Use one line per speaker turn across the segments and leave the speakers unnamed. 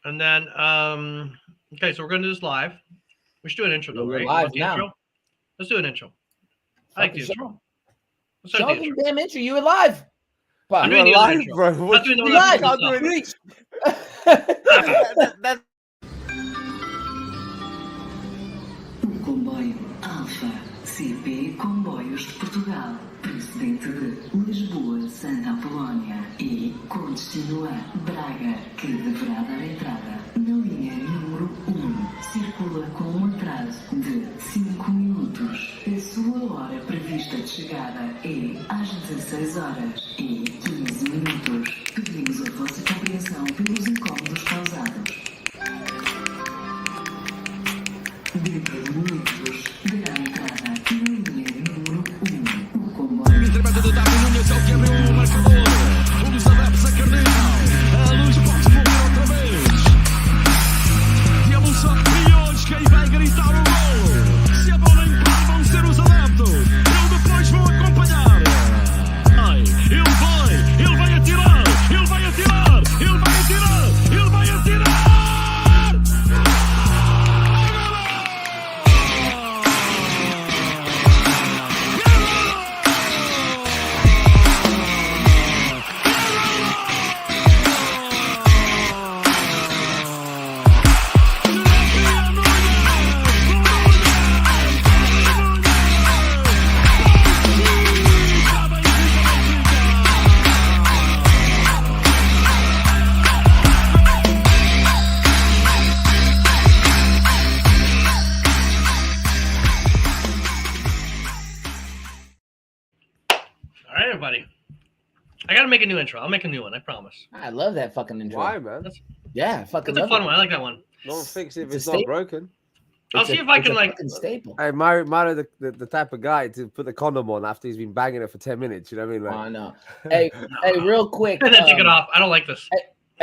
And then, okay, so we're going to do this live. We should do an intro, though,
We're
right?
live
The
now.
intro? Let's do an intro. I like the
Fucking
intro. Let's
Show
start the
them
intro.
damn intro. You were live.
I'm
Fuck.
doing the other intro.
bro.
I'm not
What
doing the
you
one
live.
that's
can't do
yourself.
that-
O comboio Alfa CP Comboios de Portugal, procedente de Lisboa, Santa Apolónia e com destino a Braga, que deverá dar entrada na linha número 1. Circula com um atraso de 5 minutos. A sua hora prevista de chegada é às 16 horas e 15 minutos. Pedimos a vossa compreensão pelos incômodos causados. Dentro de minutos, dará entrada na linha número 1. O comboio.
Quem vai gritar o golo? Se a bola entrar, vão ser os adeptos. Eu depois vou acompanhar. Ai, ele vai atirar, ele vai atirar, ele vai atirar, ele vai atirar.
All right, everybody. I got to make a new intro. I'll make a new one. I promise.
I love that fucking intro.
Why, man?
Yeah, fucking
It's a
love
fun
it.
one. I like that one.
Don't fix it if
It's a
it's not
staple.
broken.
I'll
It's
see
a-
if I
it's
can
a
like.
fucking staple.
Hey, Mario the type of guy to put the condom on after he's been banging it for 10 minutes. You know what I mean?
Oh,
Like,
I know. Hey, real quick.
And then take it off. I don't like this.
Hey,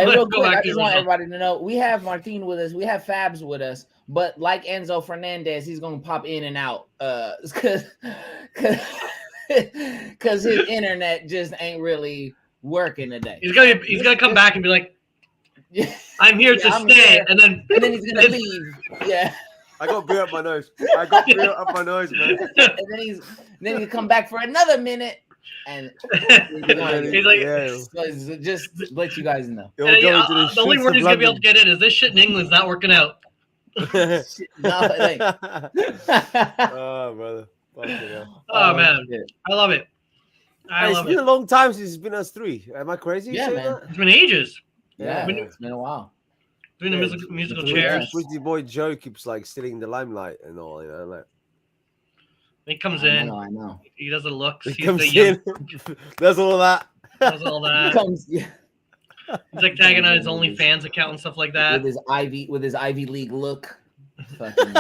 Let's
real
go
quick,
back
I
to
just
the
want
result.
everybody to know we have Martin with us. We have Fabs with us. But like Enzo Fernandez, he's gonna pop in and out. Because his internet just ain't really working today.
He's gonna come back and be like, "I'm here to
I'm
stay,"
here.
and then
And then he's gonna leave. Yeah.
I got beer up my nose. I got beer up my nose, man.
And then he come back for another minute. And
he's like,
Yeah.
so just let you guys know.
It'll
and,
go into the
the only
streets
word
of
he's gonna be able to
London.
get in is this shit in England's not working out.
Shit, no, it ain't.
Oh, brother. Fucking hell.
Oh man,
shit.
I love it. I
Hey, it's
love
been
it.
a long time since it's been us three. Am I crazy?
Yeah,
saying
man.
that?
It's been ages.
Yeah,
When-
it's been a while.
Doing the
Yeah,
musical
between
chairs.
us.
Pretty boy Joe keeps like stealing the limelight and all, you know. Like
He comes
I
in.
know.
He does the looks.
he
He's
comes
the young,
in, does all that.
does all
He
that.
comes yeah,
He's like tagging on his OnlyFans account and stuff like that.
with his Ivy League look. Fucking,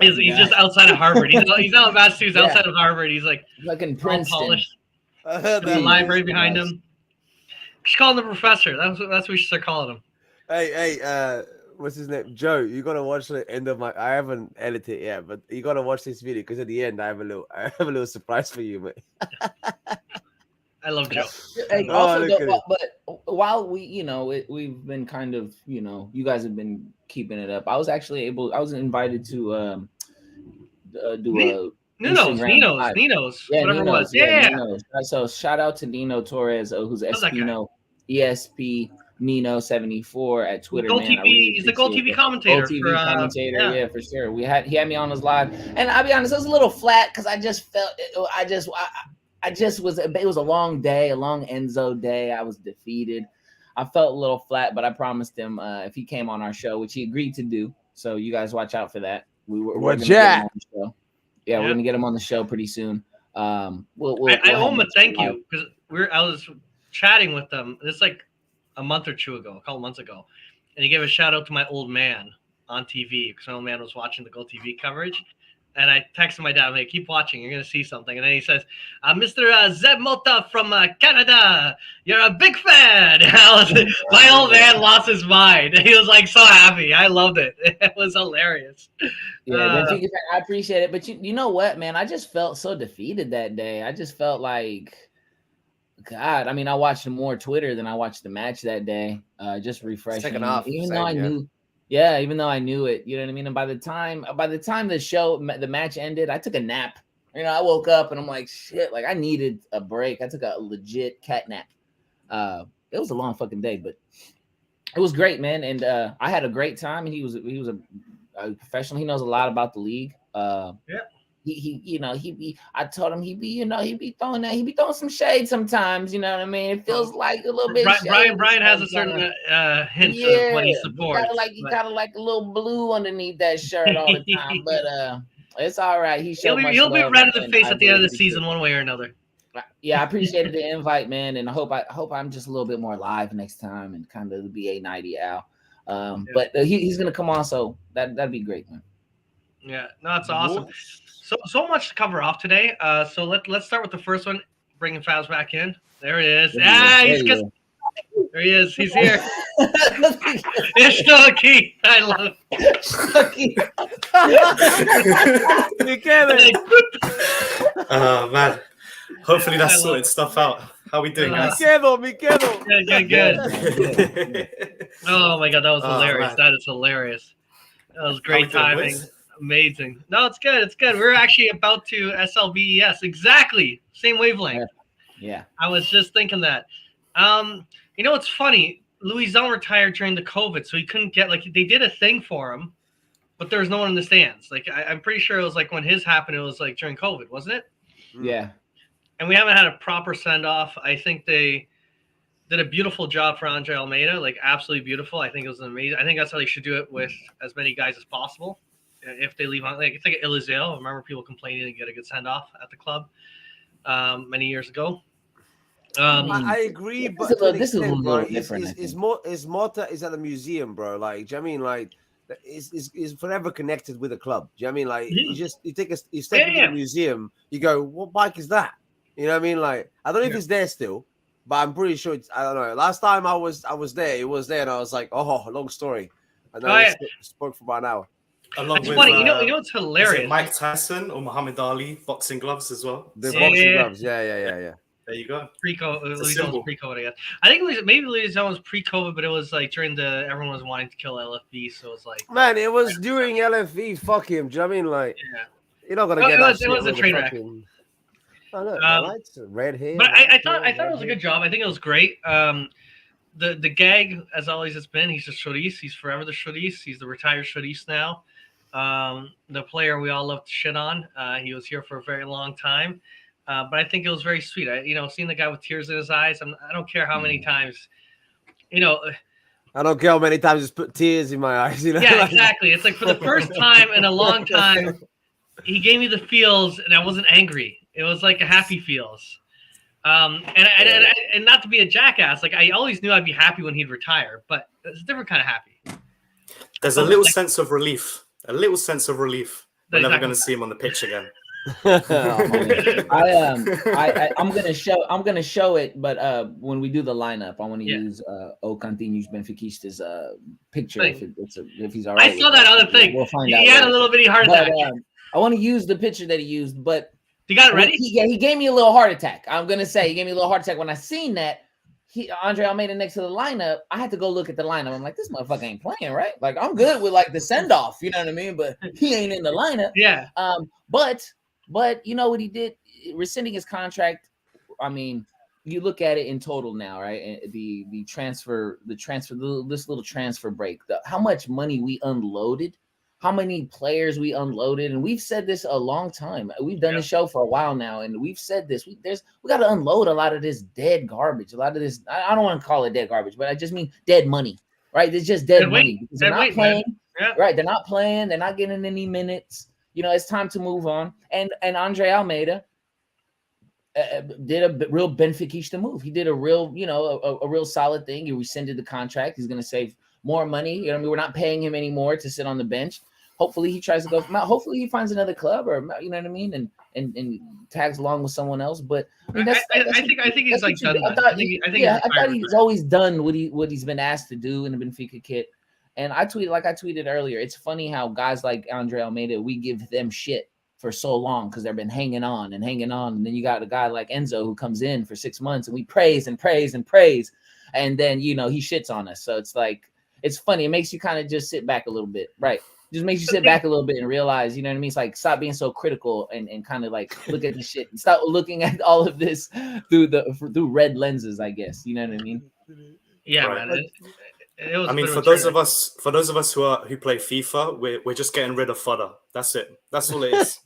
He's just outside of Harvard. He's not in Massachusetts.
Yeah.
Outside of Harvard. He's like
fucking
all
Princeton.
polished.
I heard
There's a
that.
library behind
Nice.
him. We should call him the professor. That's what we should start calling him.
Hey, what's his name? Joe, you gotta watch the end of my. I haven't edited it yet, but you gotta watch this video because at the end I have a little surprise for you, mate.
I love Joe.
Hey,
Oh,
also,
look at it.
but while we've been kind of, you guys have been keeping it up. I was invited to do a Instagram live.
Nino's,
Yeah,
whatever it
Nino's,
was. Yeah.
Nino's. So shout out to Nino Torres, who's
How's that guy?
Espino, ESP Nino 74 at Twitter.
Gold
man. I
TV.
really
He's the Gold
appreciate
TV
it.
commentator.
Gold TV
for,
commentator, yeah, for sure. He had me on his live, and I'll be honest, it was a little flat because I just felt it was a long day, a long Enzo day. I was defeated. I felt a little flat, but I promised him if he came on our show, which he agreed to do. So you guys watch out for that. We're gonna get him on the show. Yeah, we're gonna get him on the show pretty soon.
I owe him a thank you because I was chatting with them. It's like a month or two ago, a couple months ago, and he gave a shout out to my old man on TV because my old man was watching the Gold TV coverage. And I texted my dad, I'm like, keep watching, you're going to see something. And then he says, Mr. Zeb Mota from Canada, you're a big fan. My old man lost his mind. He was like so happy. I loved it. It was hilarious.
Yeah, I appreciate it. But you know what, man? I just felt so defeated that day. I just felt like God, I mean, I watched more Twitter than I watched the match that day. Just refreshing.
Second half,
even
same,
though I knew, even though I knew it, you know what I mean. And by the time the match ended, I took a nap. You know, I woke up and I'm like, shit, like I needed a break. I took a legit cat nap. It was a long fucking day, but it was great, man. And I had a great time. And he was a professional. He knows a lot about the league. I told him he'd be throwing some shade sometimes, you know what I mean? It feels like a little bit.
Brian has a certain hint of what he supports.
He got like a little blue underneath that shirt all the time, but it's all right. He'll
be red in the face at the end of the season, one way or another.
Yeah, I appreciated the invite, man, and I hope I'm just a little bit more live next time and kind of the BA90 Al. But he's gonna come on, so that'd be great, man.
Yeah, no, it's awesome. So much to cover off today. So let's start with the first one. Bringing Fabs back in. There he is. There he is. He's here. It's Stucky. I love Stucky.
Oh man. Hopefully that's sorted stuff out. How are we doing, guys?
Good. Oh my god, that was hilarious. That is hilarious. That was great timing. Amazing. No, it's good. It's good. We're actually about to SLBES. Exactly. Same wavelength.
Yeah.
I was just thinking that. You know, it's funny. Louison retired during the COVID, so he couldn't get, like, they did a thing for him, but there was no one in the stands. Like, I'm pretty sure it was like when his happened, it was like during COVID, wasn't it?
Yeah.
And we haven't had a proper send off. I think they did a beautiful job for Andre Almeida, like absolutely beautiful. I think it was amazing. I think that's how they should do it with as many guys as possible. If they leave on, like, it's like Eliseo. I remember people complaining and get a good send off at the club many years ago.
I agree, but
this is a little different.
It's Mota is at a museum, bro. Like, do you know what I mean? Like, is forever connected with a club. Do you know what I mean? Like, you step into the museum, you go, what bike is that? You know what I mean? Like, I don't know if it's there still, but I'm pretty sure it's, I don't know. Last time I was there, it was there, and I was like, oh, long story. And then I spoke for about an hour.
It's funny, you know what's hilarious?
Mike Tyson or Muhammad Ali boxing gloves as well.
The boxing gloves, yeah.
There you go.
Pre-COVID, I guess. I think maybe Louison was pre-COVID, but it was like during everyone was wanting to kill LFB, so it was like,
man, it was during LFB. Fuck him. Do you know what I mean? Like, you're not gonna get that.
It was a train wreck.
Oh, look, red hair.
But I thought it was a good job. I think it was great. The gag, as always, it's been, he's the Chouriço. He's forever the Chouriço. He's the retired Chouriço now. The player we all love to shit on. He was here for a very long time. But I think it was very sweet. Seeing the guy with tears in his eyes, I don't care how many times,
I don't care how many times it's put tears in my eyes. You know?
Yeah, exactly. It's like for the first time in a long time, he gave me the feels, and I wasn't angry. It was like a happy feels. And not to be a jackass, like I always knew I'd be happy when he'd retire, but it's a different kind of happy.
There's a little sense of relief. We're never going to see him on the pitch again.
I'm gonna show it, but when we do the lineup, I want to use Cantinho's Benfiquistas picture if he's all right.
I saw that other thing. We'll find out. He had a little bitty heart attack.
I want to use the picture that he used, but
you got it ready?
He gave me a little heart attack. I'm gonna say he gave me a little heart attack when I seen that. Andre Almeida next to the lineup. I had to go look at the lineup. I'm like, this motherfucker ain't playing, right? Like, I'm good with like the send off, you know what I mean? But he ain't in the lineup.
Yeah.
But you know what he did? Rescinding his contract. I mean, you look at it in total now, right? And the transfer, this little transfer break, how much money we unloaded, how many players we unloaded, and we've said this a long time. We've done the show for a while now, and we've said this. We got to unload a lot of this dead garbage. A lot of this, I don't want to call it dead garbage, but I just mean dead money, right? It's just dead money. Because they're not playing, right? They're not playing. They're not getting any minutes. It's time to move on. And Andre Almeida did a real Benfiquista move. He did a real, a real solid thing. He rescinded the contract. He's going to save more money. We're not paying him anymore to sit on the bench. Hopefully he tries to go from out. Hopefully he finds another club, or you know what I mean, and tags along with someone else. But I
think he's like done. I
thought he's always done what he's been asked to do in the Benfica kit. And I tweeted earlier. It's funny how guys like Andre Almeida, we give them shit for so long because they've been hanging on. And then you got a guy like Enzo who comes in for 6 months and we praise and praise and praise. And then, he shits on us. So it's like, it's funny. It makes you kind of just sit back a little bit. Right. Just makes you sit back a little bit and realize, you know what I mean? It's like, stop being so critical and kind of like look at the shit and stop looking at all of this through red lenses, I guess. You know what I mean?
Yeah,
Right.
man. It was.
I mean, for those of us who play FIFA, we're just getting rid of fodder. That's it. That's all it is.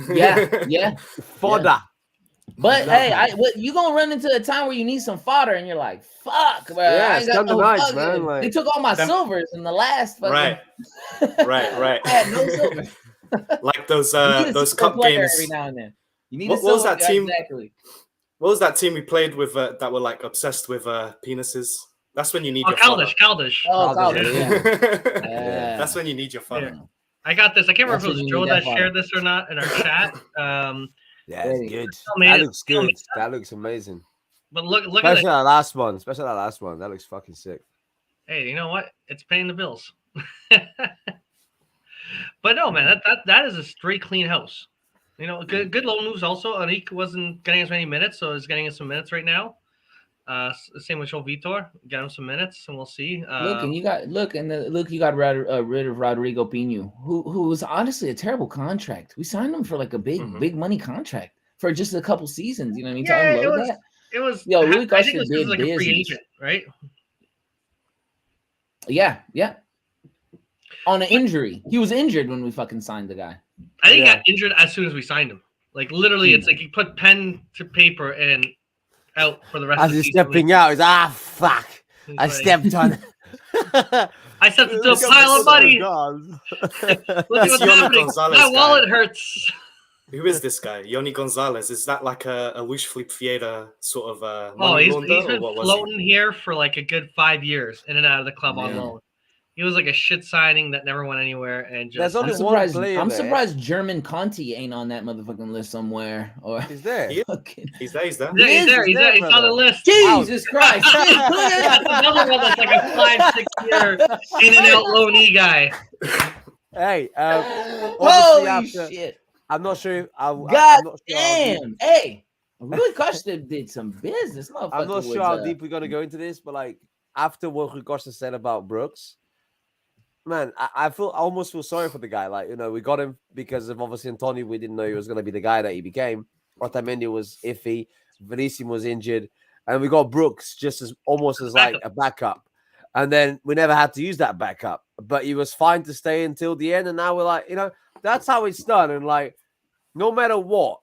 Yeah.
Fodder.
Yeah. But hey, you gonna run into a time where you need some fodder, and you're like, "Fuck, bro!
Yeah,
I ain't got no
nice, man. Like,
they took all my silvers in the last fucking...
Right.
I had no silver.
Like those cup games
every now and then. You need
what was that team?
Exactly.
What was that team we played with that were like obsessed with penises? That's when you need your
Caldish.
Oh, Caldish,
yeah. That's when you need your fodder.
Yeah. I got this. I can't remember if it was Joe that shared this or not in our chat.
Yeah, it's good.
That
looks good. That looks amazing.
But look
especially
at
that last one. Especially that last one. That looks fucking sick.
Hey, you know what? It's paying the bills. But no, man, that is a straight clean house. Good loan moves also. Anik wasn't getting as many minutes, so he's getting us some minutes right now. Same with Joe Vitor. Get him some minutes, and we'll see.
You got rid of Rodrigo Pinho, who was honestly a terrible contract. We signed him for like a big money contract for just a couple seasons. You know what I mean?
Yeah,
to unload that.
It was.
Yo, Rui
I think it
Costa
was like a free agent, right?
Yeah. On an injury, he was injured when we fucking signed the guy.
I think he got injured as soon as we signed him. Like literally, it's like he put pen to paper and out for the rest of the season.
As he's stepping out, he's fuck. I stepped on.
I stepped into a pile of money. Look what's happening. My wallet hurts.
Who is this guy? Yoni Gonzalez. Is that like a Wish Flip Fieda sort of
he's been floating here for like a good 5 years in and out of the club on loan. He was like a shit signing that never went anywhere, and just
I'm
surprised German Conti ain't on that motherfucking list somewhere. Or
he's there.
He's there.
He's there. He's on the list.
Jesus Christ!
That's another one that's like a 5-6 year in and out loanee guy.
Hey,
holy shit!
I'm not sure.
Damn! Hey, Rui Costa did some business.
I'm not sure how deep we're gonna go into this, but like after what Rui Costa said about Brooks. Man, I almost feel sorry for the guy. Like, we got him because of obviously Antonio. We didn't know he was going to be the guy that he became. Otamendi was iffy. Verissimo was injured. And we got Brooks just almost as like a backup. And then we never had to use that backup. But he was fine to stay until the end. And now we're like, that's how it's done. And like, no matter what,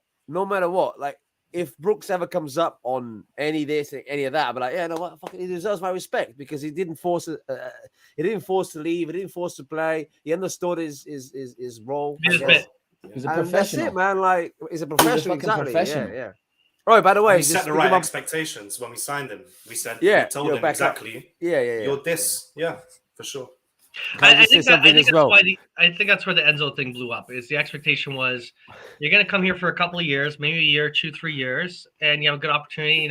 like, if Brooks ever comes up on any of this, any of that, I'll be like, yeah, no, what? Fucking, he deserves my respect because he didn't force it. He didn't force to leave. He didn't force to play. He understood his role.
He's a professional.
That's it, man. Like, he's a professional. Exactly.
Professional.
Yeah. Right. By the way,
we set the right expectations when we signed him. We said, we told him exactly.
Yeah.
You're this. Yeah, for sure.
I think that's where the Enzo thing blew up. Is the expectation was you're going to come here for a couple of years, maybe a year, 2-3 years, and you have a good opportunity.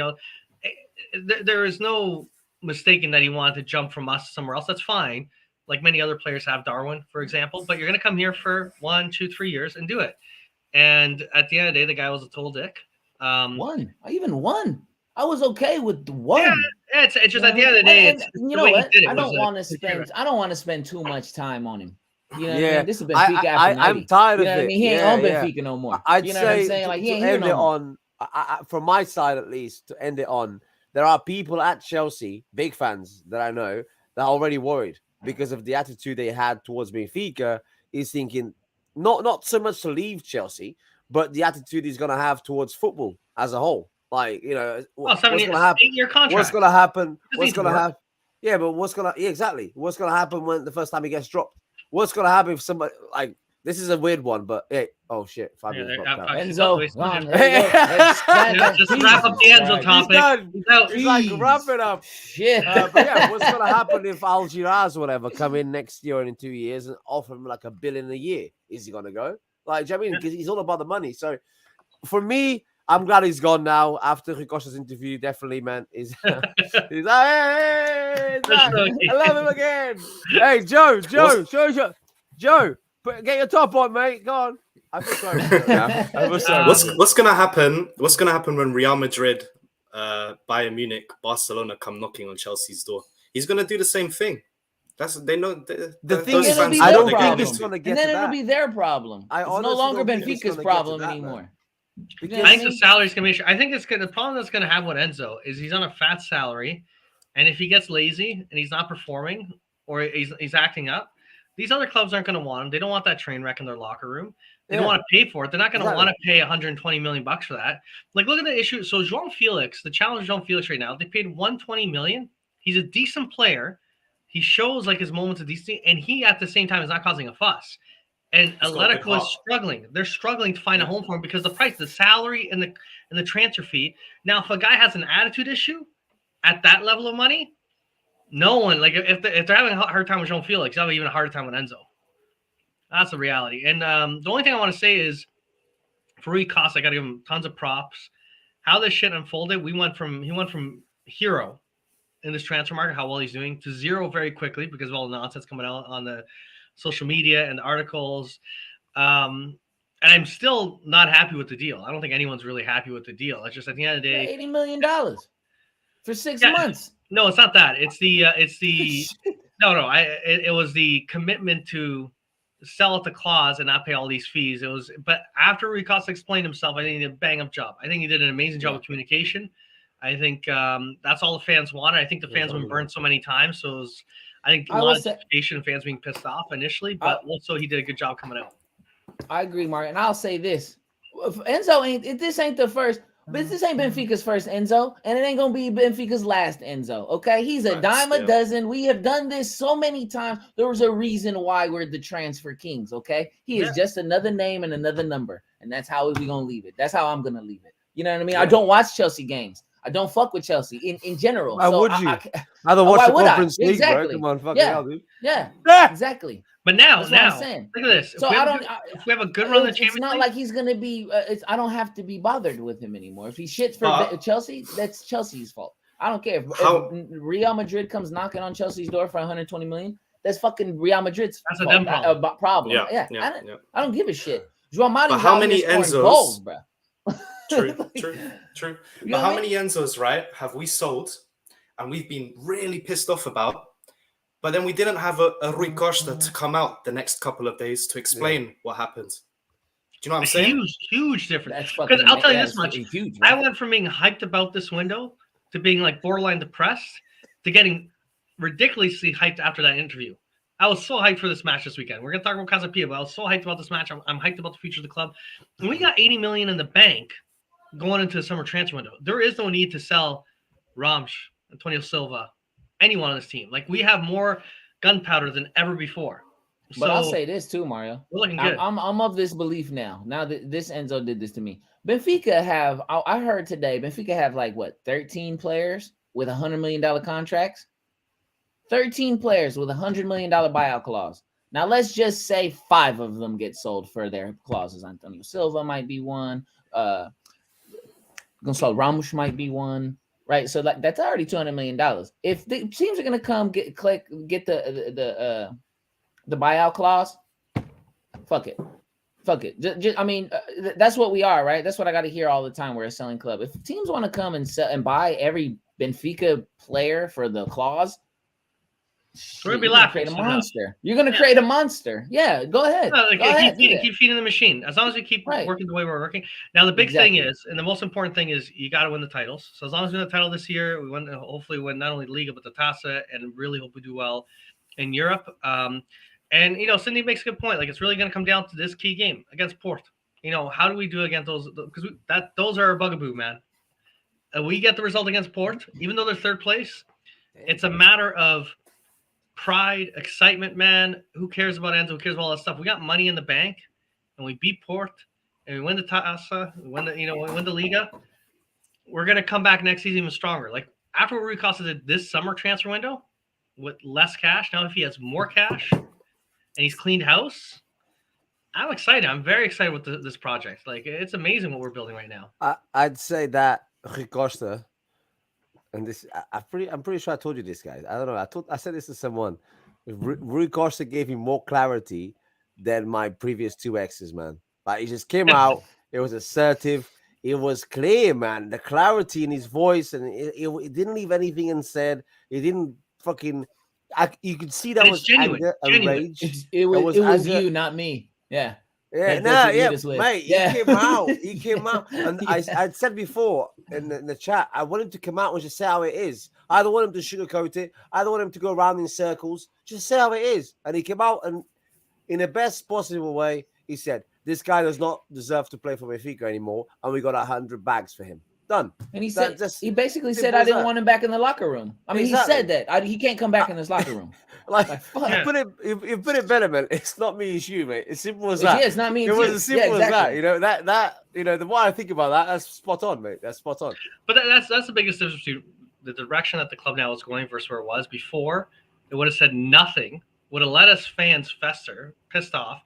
There is no mistaking that he wanted to jump from us somewhere else. That's fine, like many other players have, Darwin, for example. But you're going to come here for 1, 2, 3 years and do it. And at the end of the day, the guy was a total dick.
One. I even won. I was okay with the one.
Yeah, it's just at the end of the day,
you know what? I don't want to spend too much time on him. You know what I mean? This is Benfica after
I'm tired of it.
I mean? He ain't on Benfica no more.
I'd
you know
say
what I'm saying? Like, he ain't here no more.
From my side at least, to end it on, there are people at Chelsea, big fans that I know, that are already worried because of the attitude they had towards Benfica. Is thinking not so much to leave Chelsea, but the attitude he's going to have towards football as a whole. Like, what's going to happen?
8-year contract.
What's going to happen? What's going to happen? Yeah, but what's going to exactly? What's going to happen when the first time he gets dropped? What's going to happen if somebody like this is a weird one, but hey, oh shit, Fabio's dropped out.
Enzo,
just wrap up the Enzo topic.
He's like, wrap it up.
Shit.
But yeah, what's going to happen if Al Giraz or whatever come in next year and in 2 years and offer him like $1 billion a year? Is he going to go? Like, do you know what I mean? Because he's all about the money. So for me, I'm glad he's gone now after Rikosh's interview. Definitely, man. He's like, hey, I love him again. Hey, Joe, get your top on, mate. Go on. I feel sorry for him. I feel sorry.
What's gonna happen? What's gonna happen when Real Madrid, Bayern Munich, Barcelona come knocking on Chelsea's door? He's gonna do the same thing. They know.
The thing is, it'll be their problem, and then it'll be their problem. It's no longer Benfica's problem anymore.
I think the salary's gonna be. I think it's gonna. The problem that's gonna have with Enzo is he's on a fat salary, and if he gets lazy and he's not performing or he's acting up, these other clubs aren't gonna want him. They don't want that train wreck in their locker room. They don't want to pay for it. They're not going to want to pay 120 million bucks for that. Like, look at the issue. So João Felix, the challenge of João Felix right now, they paid 120 million. He's a decent player. He shows like his moments of decency, and he at the same time is not causing a fuss. And Atletico is struggling. They're struggling to find a home for him because the price, the salary, and the transfer fee. Now, if a guy has an attitude issue at that level of money, no one if they're having a hard time with João Felix, they'll have even a harder time with Enzo. That's the reality. And the only thing I want to say is for Rui Costa, I got to give him tons of props. How this shit unfolded, he went from hero in this transfer market, how well he's doing, to zero very quickly because of all the nonsense coming out on the social media and the articles. And I'm still not happy with the deal. I don't think anyone's really happy with the deal. It's just at the end of the day,
$80 million for 6 months.
No, it's not that. It's the it was the commitment to sell at the clause and not pay all these fees. But after Rui Costa explained himself, I think he did a bang up job. I think he did an amazing job with communication. I think that's all the fans wanted. I think the fans have been burned so many times. So I think a lot of expectation of fans being pissed off initially, but also he did a good job coming out.
I agree, Mark. And I'll say this. This ain't the first, but this ain't Benfica's first Enzo, and it ain't going to be Benfica's last Enzo, okay? He's a dime a dozen. We have done this so many times. There was a reason why we're the transfer kings, okay? He is just another name and another number, and that's how we're going to leave it. That's how I'm going to leave it. You know what I mean? I don't watch Chelsea games. I don't fuck with Chelsea in general.
Why would you? I don't watch the Conference League, bro. Come on, fucking hell, dude.
Yeah, exactly.
But now, look at this.
So
if we have a good run in the Champions League,
it's not like he's gonna be. I don't have to be bothered with him anymore. If he shits for Chelsea, that's Chelsea's fault. I don't care if Real Madrid comes knocking on Chelsea's door for 120 million. That's fucking Real Madrid's problem. Yeah. I don't give a shit. João Mario's
how many Enzos,
goals, bro?
True. But how many Enzos, right, have we sold and we've been really pissed off about? But then we didn't have a Rui Costa to come out the next couple of days to explain what happened. Do you know what I'm saying?
Huge difference. Because I'll tell you this much. I went from being hyped about this window to being like borderline depressed to getting ridiculously hyped after that interview. I was so hyped for this match this weekend. We're going to talk about Casa Pia, but I was so hyped about this match. I'm hyped about the future of the club. And we got 80 million in the bank going into the summer transfer window. There is no need to sell Ramsh, Antonio Silva, anyone on this team. Like, we have more gunpowder than ever before.
But I'll say this too, Mario.
We're looking good.
I'm of this belief now. Now that this Enzo did this to me. Benfica have, I heard today, Benfica have 13 players with $100 million contracts. 13 players with $100 million buyout clause. Now, let's just say 5 of them get sold for their clauses. Antonio Silva might be one. Gonçalo Ramos might be one. Right? So that's already $200 million. If the teams are going to come get the buyout clause, fuck it. That's what we are, right? That's what I got to hear all the time. We're a selling club. If teams want to come and sell and buy every Benfica player for the clause,
we're gonna be laughing.
Create a monster. You're gonna create a monster. Yeah, go ahead.
Keep feeding the machine. As long as we keep working the way we're working. Now the big thing is, and the most important thing is, you got to win the titles. So as long as we win the title this year, we hopefully win not only the Liga but the Taça, and really hope we do well in Europe. And Cindy makes a good point. Like, it's really gonna come down to this key game against Port. How do we do against those? Because those are our bugaboo, man. We get the result against Port, even though they're third place. It's a matter of pride, excitement, man. Who cares about Enzo? Who cares about all that stuff? We got money in the bank, and we beat Port, and we win the Taça, we win the Liga. We're gonna come back next season even stronger. Like, after what Rui Costa did this summer transfer window with less cash, now if he has more cash and he's cleaned house, I'm excited. I'm very excited with this project. Like, it's amazing what we're building right now.
I'd say that Rui Costa. And this, I'm pretty sure I told you this, guys. I don't know. I said this to someone. Rui Costa gave me more clarity than my previous 2 exes, man. Like he just came out. It was assertive. It was clear, man. The clarity in his voice, and it didn't leave anything unsaid. It didn't fucking. You could see that was
genuine,
anger and rage.
It was
anger.
you, not me. Yeah.
Yeah, mate.
Yeah.
He came out. He came out, and I said before in the chat, I want him to come out and just say how it is. I don't want him to sugarcoat it. I don't want him to go around in circles. Just say how it is. And he came out and, in the best possible way, he said, "This guy does not deserve to play for Benfica anymore, and we got 100 bags for him." Done.
And he said, he basically said, I didn't want him back in the locker room. I mean, exactly. He said that he can't come back in this locker room.
You put it better, man. It's not me, it's you, mate. It's simple as that.
Yeah, it's not me.
It was as simple as that. You know the more I think about that, that's spot on, mate. That's spot on.
But that's the biggest difference between the direction that the club now is going versus where it was before. It would have said nothing. Would have let us fans fester, pissed off,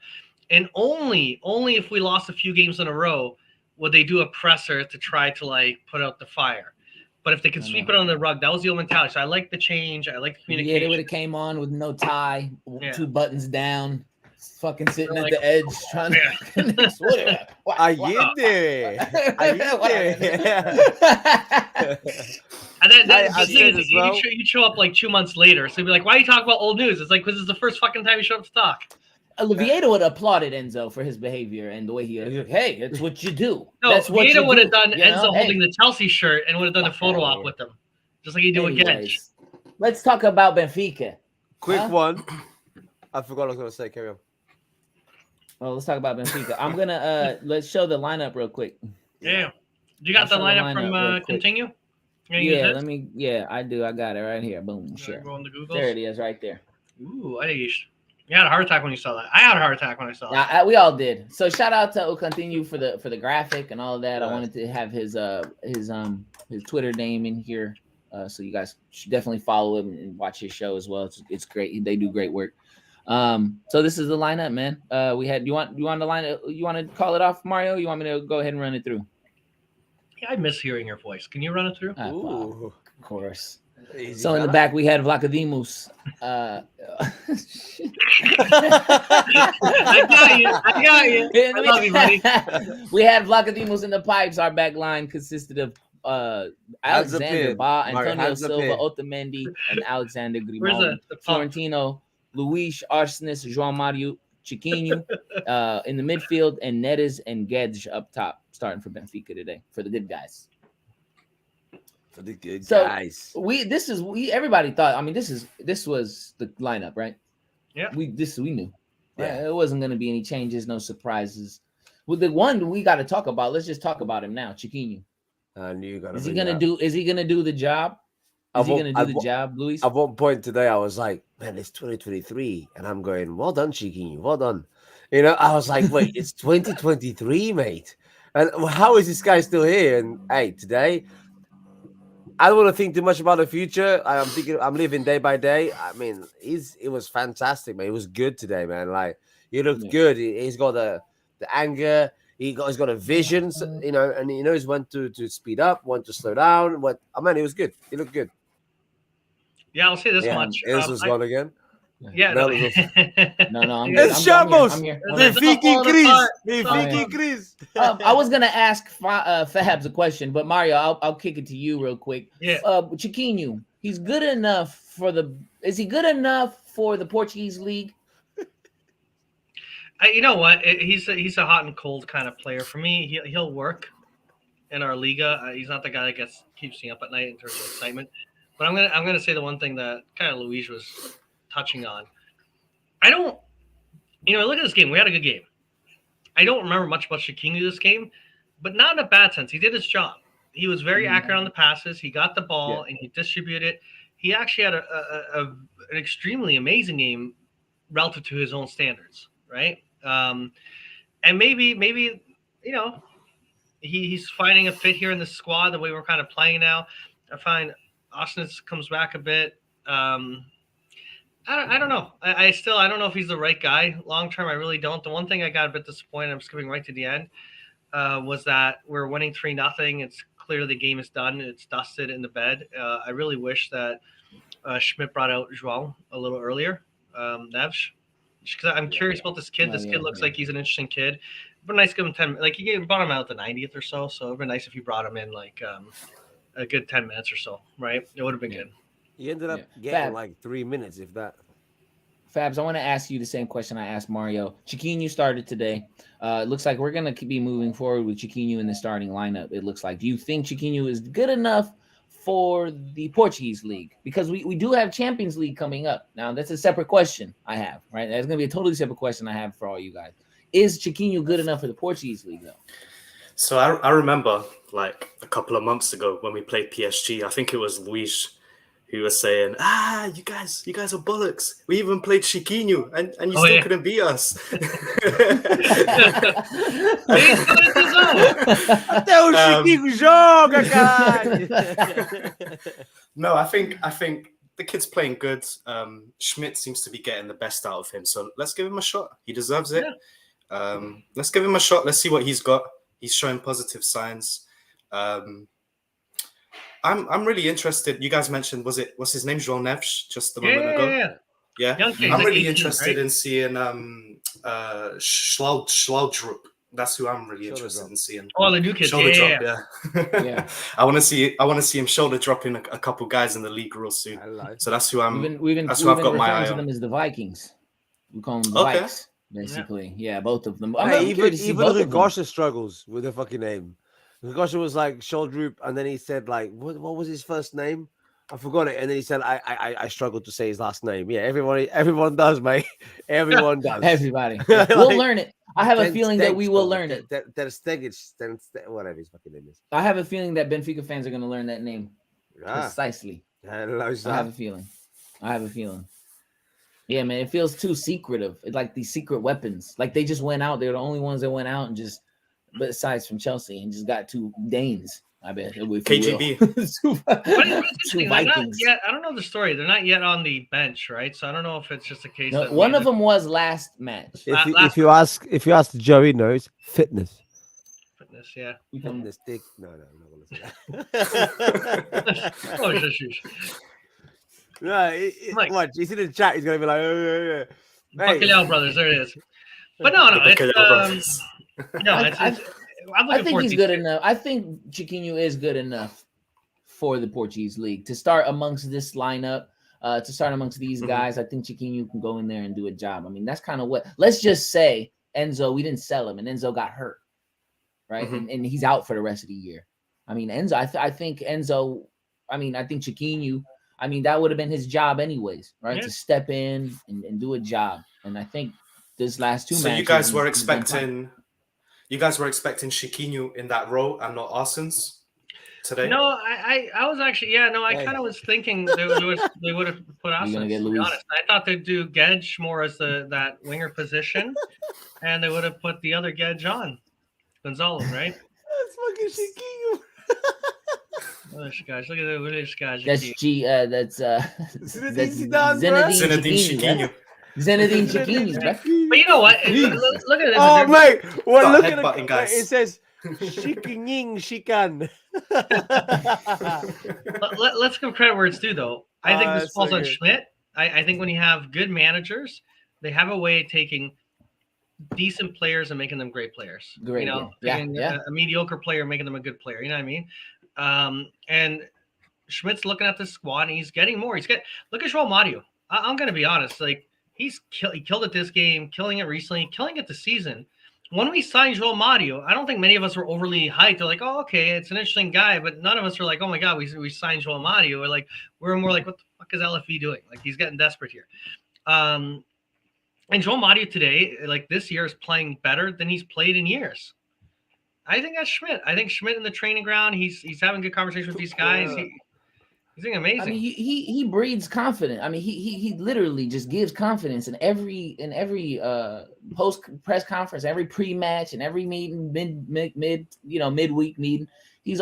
and only if we lost a few games in a row would they do a presser to try to put out the fire. But if they could sweep it on the rug, that was the old mentality. So I like the change. I like the communication.
Yeah, they would have came on with no tie, 2 buttons down, fucking sitting at the edge trying to.
Are you there?
And then you show up 2 months later. So you'd be like, why are you talking about old news? It's because it's the first fucking time you show up to talk.
Vieira would have applauded Enzo for his behavior and the way he was like, hey, it's what you do.
No,
that's what
Vieira would have done Enzo
hey.
holding the Chelsea shirt and would have done a photo op with him. Just like he do again.
Let's talk about Benfica.
Quick one. I forgot what I was going to say. Carry on.
Well, let's talk about Benfica. I'm going to let's show the lineup real quick.
Yeah. You got the lineup from Continue?
Yeah, I do. I got it right here. Boom. Share.
Go on the Googles.
There it is right there.
Ooh, you had a heart attack when you saw that. I had a heart attack when I saw that.
We all did. So shout out to Continue for the graphic and all of that. I wanted to have his Twitter name in here, so you guys should definitely follow him and watch his show as well. It's great. They do great work. So this is the lineup, man. We had you want the lineup? You want to call it off, Mario? You want me to go ahead and run it through?
Yeah, I miss hearing your voice. Can you run it through?
Of course. Easy, so in the back we had Vlachodimos.
I got you. I love you, buddy.
We had Vlachodimos in the pipes. Our back line consisted of Alexander Ba, Antonio Silva, Otamendi, and Alexander Grimaldo. Florentino, Luis, Arsenis, João Mario, Chiquinho in the midfield, and Neres and Guedes up top, starting for Benfica today for the good guys.
For the good guys.
Everybody thought. I mean, this was the lineup, right?
Yeah.
We knew.
Yeah.
Right? It wasn't going to be any changes, no surprises. Well, the one we got to talk about. Let's just talk about him now, Chiquinho.
I knew you got to.
Is he gonna do the job? Is he gonna do the job, Luis?
At one point today, I was like, "Man, it's 2023," and I'm going, "Well done, Chiquinho. Well done." I was like, "Wait, it's 2023, mate. And how is this guy still here?" And hey, today. I don't want to think too much about the future. I'm living day by day. I mean, it was fantastic, man. It was good today, man. He looked good. He's got the anger. He's got a vision, and he knows when to speed up, when to slow down. It was good. He looked good.
Yeah, I'll say this much.
Enzo's gone again.
Yeah,
no.
It's Shamos. Benfica Chris.
I was gonna ask Fabs a question, but Mario, I'll kick it to you real quick.
Yeah.
Chiquinho, is he good enough for the Portuguese league?
You know what? He's a hot and cold kind of player. For me, he'll work in our Liga. He's not the guy that keeps me up at night in terms of excitement. But I'm gonna say the one thing that kind of Luis was touching on. Look at this game. We had a good game. I don't remember much about Chiquinho this game, but not in a bad sense. He did his job. He was very accurate on the passes. He got the ball and he distributed it. He actually had an extremely amazing game relative to his own standards, right? And maybe he's finding a fit here in the squad the way we're kind of playing now. I find Austin comes back a bit. I don't know. I don't know if he's the right guy long term. I really don't. The one thing I got a bit disappointed, I'm skipping right to the end, was that we're winning 3-0. It's clear the game is done. It's dusted in the bed. I really wish that Schmidt brought out João a little earlier. Neves, Because I'm curious about this kid. This kid looks like he's an interesting kid. It'd be nice to give him 10. Like you brought him out at the 90th or so. So it'd be nice if you brought him in like a good 10 minutes or so, right? It would have been good.
He ended up getting like 3 minutes, if that.
Fabs, I want to ask you the same question I asked Mario. Chiquinho started today. It looks like we're going to be moving forward with Chiquinho in the starting lineup, it looks like. Do you think Chiquinho is good enough for the Portuguese league? Because we do have Champions League coming up. Now, that's a separate question I have, right? That's going to be a totally separate question I have for all you guys. Is Chiquinho good enough for the Portuguese league, though?
So I remember like a couple of months ago when we played PSG, I think it was Luis who was saying, you guys are bollocks. We even played Chiquinho and you still couldn't beat us. No, I think the kid's playing good. Schmidt seems to be getting the best out of him. So let's give him a shot. He deserves it. Let's give him a shot. Let's see what he's got. He's showing positive signs. I'm really interested. You guys mentioned, what's his name? João Neves just a moment ago. Yeah. I'm really interested in seeing Schlaudrup. That's who I'm really interested in seeing.
Oh, the new kid.
Shoulder drop, yeah. I want to see him shoulder dropping a couple guys in the league real soon. So that's who I've got my eye on.
Them as the Vikings. We call them the Vikes, basically. Yeah, both of them.
Even Gosha struggles with the fucking name. Gosha was like Sholdrup, and then he said like, what was his first name? I forgot it. And then he said, I struggled to say his last name. Yeah, everyone does, mate. Everyone does.
Everybody. We'll learn it. I have a feeling that we will learn it.
Whatever his fucking name is.
I have a feeling that Benfica fans are going to learn that name precisely. I have a feeling. Yeah, man, it feels too secretive. It's like these secret weapons. Like they just went out. They're the only ones that went out and just, besides from Chelsea, and just got two Danes. I bet.
KGB.
Two Vikings. I don't know the story. They're not yet on the bench, right? So I don't know if it's just a case.
No, one of them was last match.
If you ask Joey, knows fitness.
Fitness, yeah.
Fitness, dick. No, I'm not gonna say that. No, watch. He's in the chat. He's gonna be like, hey.
Bacalhau brothers. There it is. But no, it's
I think he's good enough. I think Chiquinho is good enough for the Portuguese league to start amongst this lineup, to start amongst these guys. I think Chiquinho can go in there and do a job. I mean, that's kind of what. Let's just say Enzo, we didn't sell him, and Enzo got hurt, right? And he's out for the rest of the year. I mean, Enzo. I think Enzo. I think Chiquinho. I mean, that would have been his job anyways, right? To step in and do a job. And I think this last two matches.
So you guys were expecting. You guys were expecting Chiquinho in that role and not Arsens today?
No, I was actually, I kind of was thinking they would have put Arsens, to be honest. I thought they'd do Gedge more as that winger position, and they would have put the other Gedge on. Gonzalo, right?
That's fucking Chiquinho.
Look at this guy.
That's
Zinedine Chiquinho.
Zinedine Chiquinho, bro.
But you know what? Look at it.
Oh, mate. Well, look at it.
Guys.
It says Chiquinho.
Let's give credit where it's due, though. I think this falls on Schmidt. I think when you have good managers, they have a way of taking decent players and making them great players.
Great,
a mediocre player, making them a good player. You know what I mean? And Schmidt's looking at the squad, and he's getting more. Look at João Mario. I'm going to be honest. Like, he killed it this game, killing it recently, killing it this season. When we signed João Mario, I don't think many of us were overly hyped. They're like, oh, okay, it's an interesting guy. But none of us were like, oh, my God, we signed João Mario. We're more like, what the fuck is LFE doing? Like, he's getting desperate here. And João Mario today, like this year, is playing better than he's played in years. I think that's Schmidt. I think Schmidt in the training ground, he's having good conversation with these guys. He's doing amazing.
I mean, he breeds confidence. I mean, he literally just gives confidence in every post press conference, every pre-match, and every meeting, midweek meeting. He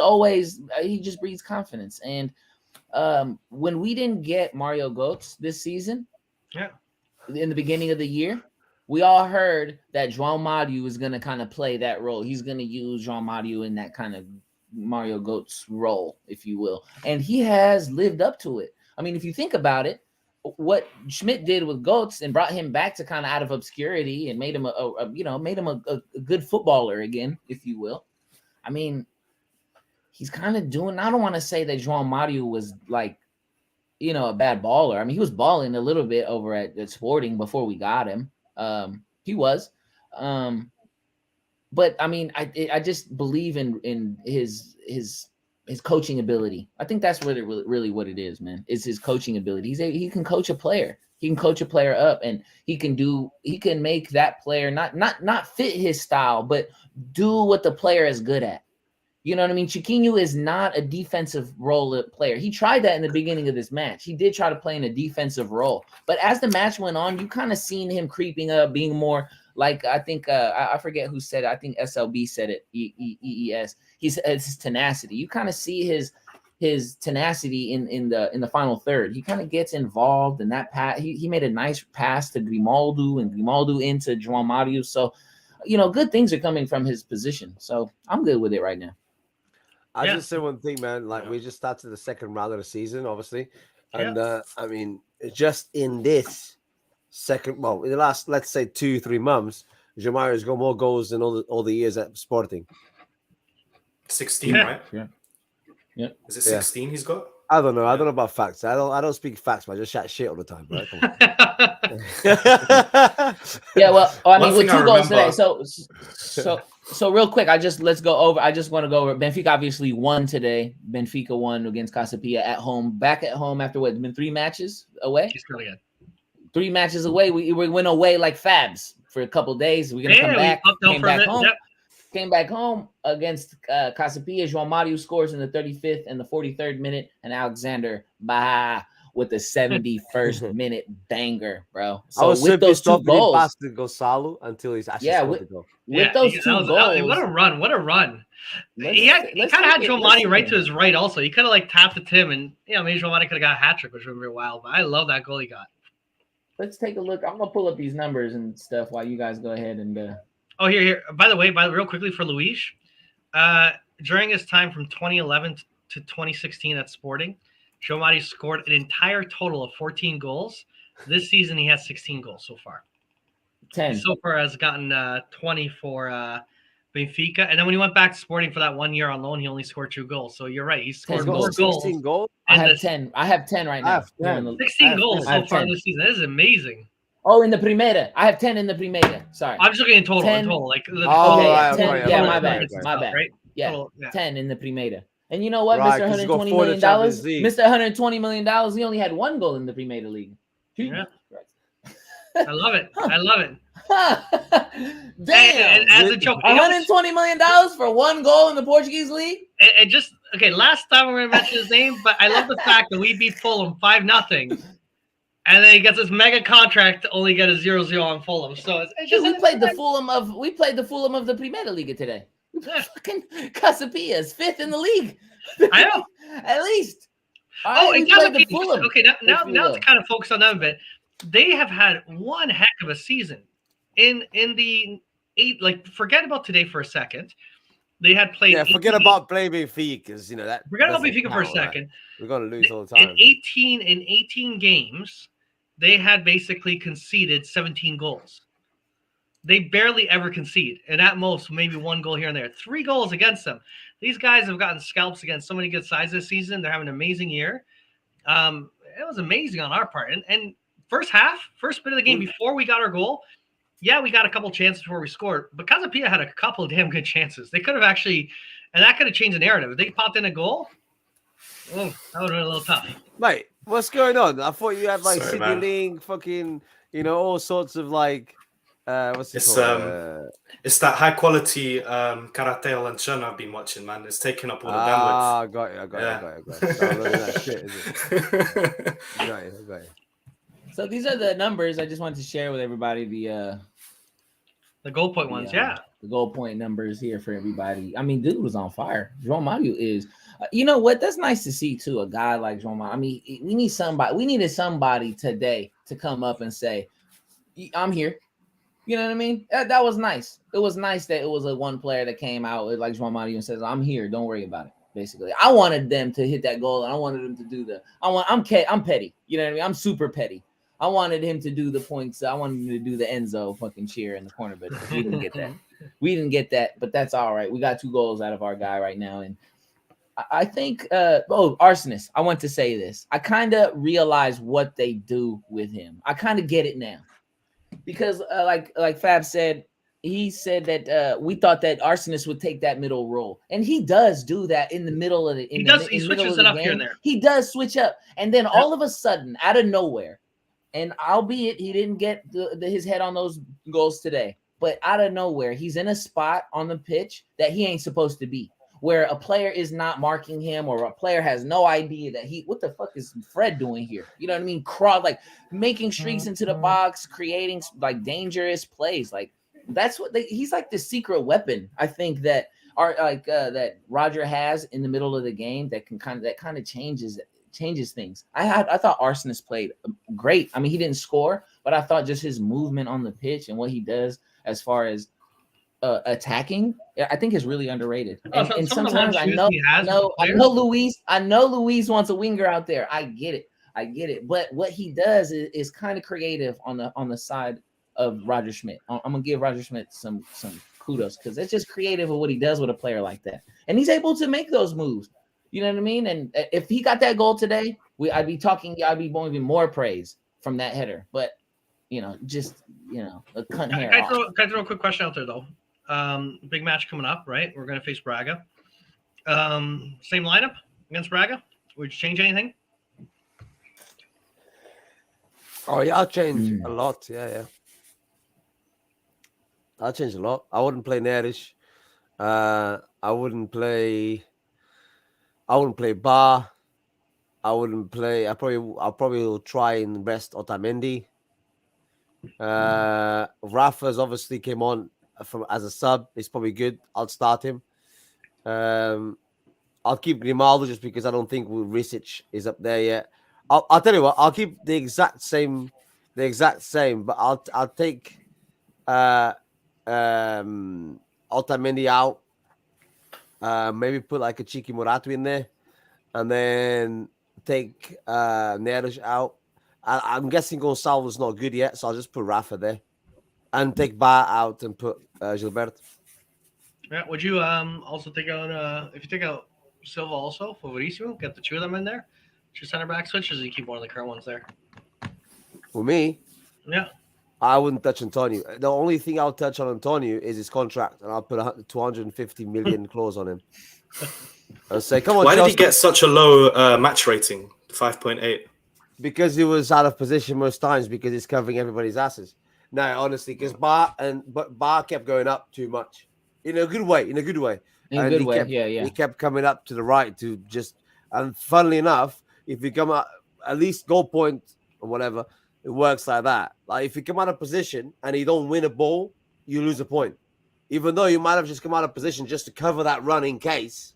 just breeds confidence. And when we didn't get Mario Götze this season, in the beginning of the year, we all heard that João Mario is going to kind of play that role. He's going to use João Mario in that kind of Mario Götze role, if you will. And he has lived up to it. I mean, if you think about it, what Schmidt did with Goetz and brought him back to kind of out of obscurity and made him a good footballer again, if you will. I mean, he's kind of doing. I don't want to say that João Mario was like, a bad baller. I mean, he was balling a little bit over at Sporting before we got him. He was, but I mean, I just believe in his coaching ability. I think that's really what it is, man. It's his coaching ability. He can coach a player. He can coach a player up, and he can make that player not fit his style, but do what the player is good at. You know what I mean? Chiquinho is not a defensive role player. He tried that in the beginning of this match. He did try to play in a defensive role. But as the match went on, you kind of seen him creeping up, being more like, I think, I forget who said it. I think SLB said it, EES. It's his tenacity. You kind of see his tenacity in the final third. He kind of gets involved in that pass. He made a nice pass to Grimaldo and Grimaldo into João Mario. So, good things are coming from his position. So I'm good with it right now.
I just say one thing, man. Like, we just started the second round of the season, obviously, and I mean, just in this second, in the last, let's say 2-3 months, João Mario's got more goals than all the years at Sporting.
16, right?
Yeah.
Is it 16 he's got?
I don't know. I don't know about facts. I don't speak facts, but I just chat shit all the time, right? Come on.
Yeah, well, I mean, with 2 goals today. So real quick, let's go over. I just want to go over. Benfica obviously won today. Benfica won against Casa Pia at home. Back at home after what? It's been 3 matches away.
He's really good.
3 matches away. We went away like Fabs for a couple days. We're gonna come back. Came back home. Yep. Came back home against Casa Pia. João Mario scores in the 35th and the 43rd minute, and Alexander Baha with the 71st minute banger, bro. So
I was
with those 2 goals,
passed to Gonçalo until he's actually scored the goal.
With those 2 goals,
what a run! What a run! He kind of had João Mario right to his right. Also, he could have tapped it to him, and maybe João Mario could have got a hat trick, which would be wild. But I love that goal he got.
Let's take a look. I'm gonna pull up these numbers and stuff while you guys go ahead and.
Oh, here. By the way, real quickly for Luis, during his time from 2011 to 2016 at Sporting, João Mario scored an entire total of 14 goals. This season, he has 16 goals so far.
10.
So far has gotten 20 for Benfica. And then when he went back to Sporting for that 1 year on loan, he only scored 2 goals. So you're right. He scored more goals.
16 goals?
I have 10. I have 10 right now.
16 goals so far this season. That is amazing.
Oh, in the Primera. I have 10 in the Primera. Sorry.
I'm just looking in total.
10.
Like,
okay, 10. My bad. My bad. Yeah, total, 10 in the Primera. And you know what, Mr. $120 million? Mr. $120 million, he only had 1 goal in the Primera League.
Yeah. I love it.
Damn.
And as a joke,
$120 million for 1 goal in the Portuguese league?
And just, last time we're going to mention his name, but I love the fact that we beat Fulham 5-0. And then he gets this mega contract to only get a 0-0 on Fulham. So it's just
we played the Fulham of the Primera Liga today. Fucking Casa Pia is 5th in the league.
I know.
At least.
And Casa Pia. Okay, now to kind of focus on them a bit. They have had one heck of a season. In the 8, forget about today for a second. They had played.
Yeah, forget about playing Benfica, because that.
Forget about Benfica for a second.
We're gonna lose all the time.
In 18 games, they had basically conceded 17 goals. They barely ever concede, and at most maybe 1 goal here and there. 3 goals against them. These guys have gotten scalps against so many good sides this season. They're having an amazing year. It was amazing on our part. And first bit of the game before we got our goal. Yeah, we got a couple chances before we scored, but Casa Pia had a couple of damn good chances. They could have actually, and that could have changed the narrative. If they popped in a goal, that would have been a little tough.
Mate, what's going on? I thought you had Sidney Ling, fucking, all sorts of what's it called?
It's that high quality Karatel and Chun I've been watching, man. It's taking up all the bandwidth.
I got it. Start looking at that shit, is it? I got it.
So these are the numbers I just wanted to share with everybody.
The goal point ones, yeah.
The goal point numbers here for everybody. I mean, dude was on fire. João Mario is. You know what? That's nice to see too. A guy like João Mario. I mean, we needed somebody today to come up and say, "I'm here." You know what I mean? That was nice. It was nice that it was a one player that came out like João Mario and says, "I'm here. Don't worry about it." Basically, I wanted them to hit that goal, and I wanted them to do I'm petty. You know what I mean? I'm super petty. I wanted him to do the points. I wanted him to do the Enzo fucking cheer in the corner, but we didn't get that. We didn't get that, but that's all right. We got 2 goals out of our guy right now, and I think. Arsonist. I want to say this. I kind of realize what they do with him. I kind of get it now, because like Fab said. He said that we thought that Arsonist would take that middle role, and he does do that in the middle of the. He
switches it up here and there.
He does switch up, and then all of a sudden, out of nowhere, and albeit he didn't get his head on those goals today, but out of nowhere, he's in a spot on the pitch that he ain't supposed to be, where a player is not marking him, or a player has no idea that what the fuck is Fred doing here? You know what I mean? Like making streaks into the box, creating like dangerous plays, like. That's what he's like the secret weapon. I think that that Roger has in the middle of the game that kind of changes things. I thought Arsonist played great. I mean, he didn't score, but I thought just his movement on the pitch and what he does as far as attacking, I think is really underrated. And sometimes I know Luis wants a winger out there. I get it. But what he does is kind of creative on the side of Roger Schmidt. I'm gonna give Roger Schmidt some kudos, because it's just creative of what he does with a player like that, and he's able to make those moves. You know what I mean? And if he got that goal today, I'd be even more praise from that header. But a cunt hair.
Can I throw a quick question out there though? Big match coming up, right? We're gonna face Braga. Same lineup against Braga. Would you change anything?
Oh yeah, I'll change a lot. Yeah. I'll change a lot. I wouldn't play Neres. I wouldn't play Bar. I probably will try and rest Otamendi. Rafa's obviously came on as a sub. He's probably good. I'll start him. I'll keep Grimaldo just because I don't think Risic is up there yet. I'll tell you what. I'll keep the exact same, but I'll take Otamendi out. Maybe put like a cheeky Morato in there, and then take Neres out. I'm guessing Gonçalvo's not good yet, so I'll just put Rafa there, and take Bar out and put Gilberto.
Yeah. Would you also take out if you take out Silva also Favorício, get the 2 of them in there? 2 center back switches, or you keep one of the current ones there?
For me,
yeah,
I wouldn't touch Antonio. The only thing I'll touch on Antonio is his contract, and I'll put a 250 million clause on him. I'll say, come on.
Why did he get such a low match rating, 5.8?
Because he was out of position most times, because he's covering everybody's asses. No, honestly, because Bar kept going up too much in a good way. He kept coming up to the right to just, and funnily enough, if you come out at least goal point or whatever, it works like that. Like if you come out of position and you don't win a ball, you lose a point. Even though you might have just come out of position just to cover that run in case,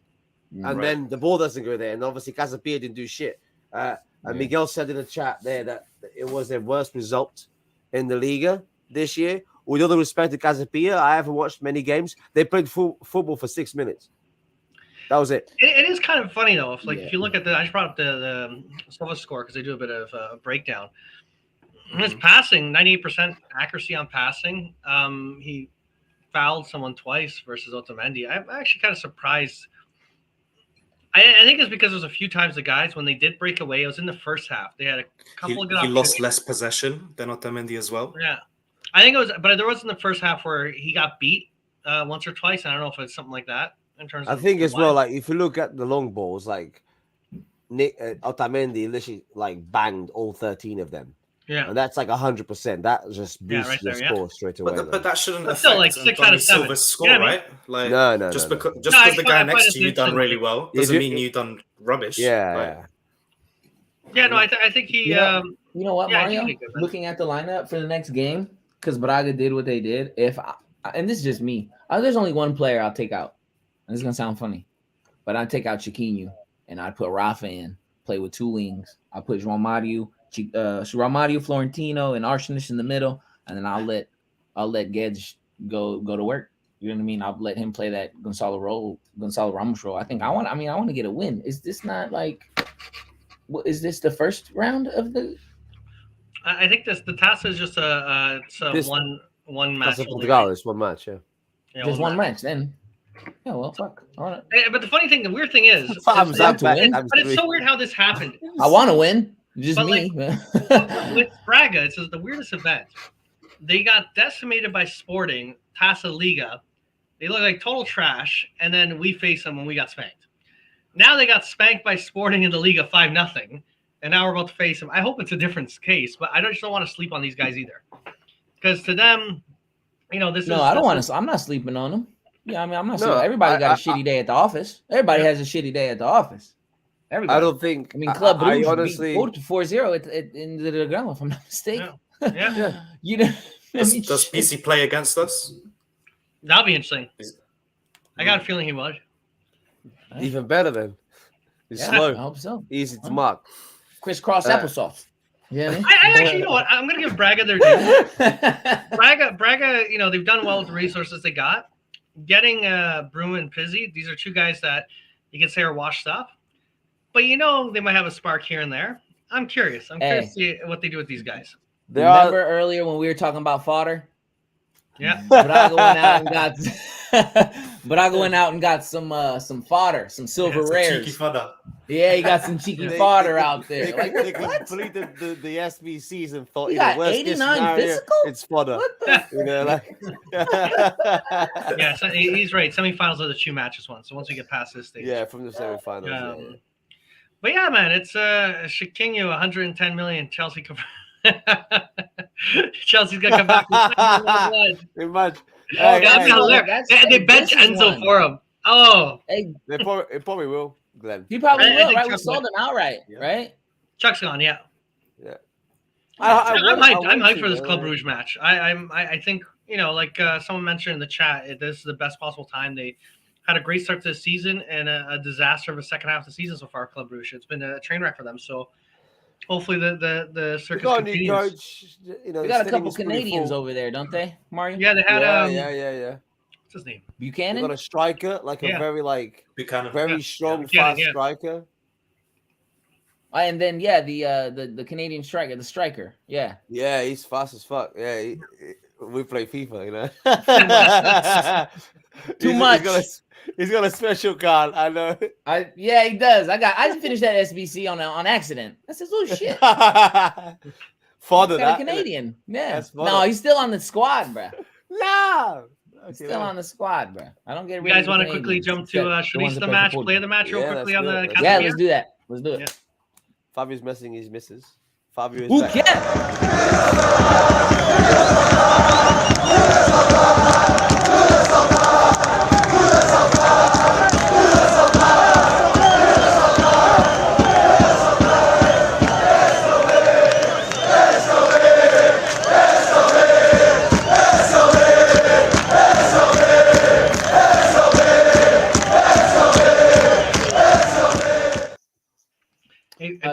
and then the ball doesn't go there. And obviously Casa Pia didn't do shit. And Miguel said in the chat there that it was their worst result in the Liga this year. With all the respect to Casa Pia, I haven't watched many games. They played football for 6 minutes. That was it.
It is kind of funny though. If you look at I just brought up the Silva score because they do a bit of a breakdown. His passing, 98% accuracy on passing. He fouled someone twice versus Otamendi. I'm actually kind of surprised. I think it's because there's a few times the guys, when they did break away, it was in the first half. They had a couple of good
opportunities. He lost less possession than Otamendi as well.
Yeah. I think it was, but there was in the first half where he got beat once or twice. I don't know if it's something like that.
I think as well, like if you look at the long balls, like Otamendi literally like banged all 13 of them.
Yeah,
and that's like 100%. That just boosts the score straight away.
But that shouldn't affect
still like 6 out of 7
Silva's score, right? Like
no.
Just because the guy next to you done really well doesn't mean you done rubbish.
Yeah.
No, I think he.
You know what, Mario? Looking at the lineup for the next game, because Braga did what they did. And this is just me. There's only one player I'll take out. And this is gonna sound funny, but I'd take out Chiquinho and I'd put Rafa in, play with 2 wings. I'll put João Mario, Florentino, and Arsonist in the middle, and then I'll let Guedes go to work. You know what I mean? I'll let him play that Gonzalo Ramos role. I want to get a win. Is this not like? Is this the first round of the?
I think the TASA is just a one match.
Casa Portugal, it's one match, yeah.
Just one match, then. Yeah, well, fuck. All right.
But the funny thing, the weird thing is,
but
it's so weird how this happened.
I want to win. Just me.
With Braga, it's the weirdest event. They got decimated by Sporting, Taça Liga. They look like total trash, and then we face them when we got spanked. Now they got spanked by Sporting in the Liga 5-0, and now we're about to face them. I hope it's a different case, but I just don't want to sleep on these guys either. Because to them, this
No, I don't want to. I'm not sleeping on them. Yeah, I mean, I'm not sleeping. Everybody got a shitty day at the office. Everybody has a shitty day at the office. Everybody.
I don't think.
I mean, Club Brugge
honestly
4-0 in the ground, if I'm not mistaken.
Yeah.
Does PC play against us?
That'll be interesting. I got a feeling he would.
Even better then. He's slow.
I hope so.
Easy to mark.
Crisscross applesauce. Yeah.
I actually, you know what? I'm gonna give Braga their due. Braga, they've done well with the resources they got. Getting Broom and Pizzi, these are two guys that you can say are washed up, but they might have a spark here and there. I'm curious. I'm curious to see what they do with these guys.
Remember earlier when we were talking about fodder?
Yeah.
Braga went out and got some fodder, some silver rares.
Cheeky fodder.
Yeah, he got some cheeky fodder out there.
They completed the SB season. Thought
you got 89 physical.
It's fodder.
Yeah, so he's right. Semifinals are the 2 matches one. So once we get past this stage,
from the semifinals.
But yeah, man, it's Chiquinho, 110 million. Chelsea. Chelsea's gonna come back. They bench Enzo for him. Oh,
they probably will. Glenn.
He probably will, right? We sold him outright, right?
Chuck's gone, yeah.
I'm
hyped for this Club Brugge match. I think like someone mentioned in the chat, this is the best possible time. They had a great start to the season and a disaster of the second half of the season so far. Club Brugge, it's been a train wreck for them. So hopefully the circus continues.
They got a couple Canadians over there, don't they, Mario?
Yeah, they had
yeah.
What's his name?
Buchanan.
They got a striker, like a
Buchanan.
very strong, fast striker.
And then the Canadian striker, the striker. Yeah,
he's fast as fuck. Yeah, we play FIFA,
Too much.
He's got a special card. I know.
He does. I just finished that SBC on accident. I said, oh shit.
Father that
Canadian. Yeah. No, he's still on the squad, bro.
No.
He's still on the squad, bro. I don't get.
You guys want to quickly jump to Chouriço the match, play the match real quickly on the.
Casa Pia? Let's do that. Let's do it. Yeah.
Fabio's missing his missus. Fabio is
Who
back.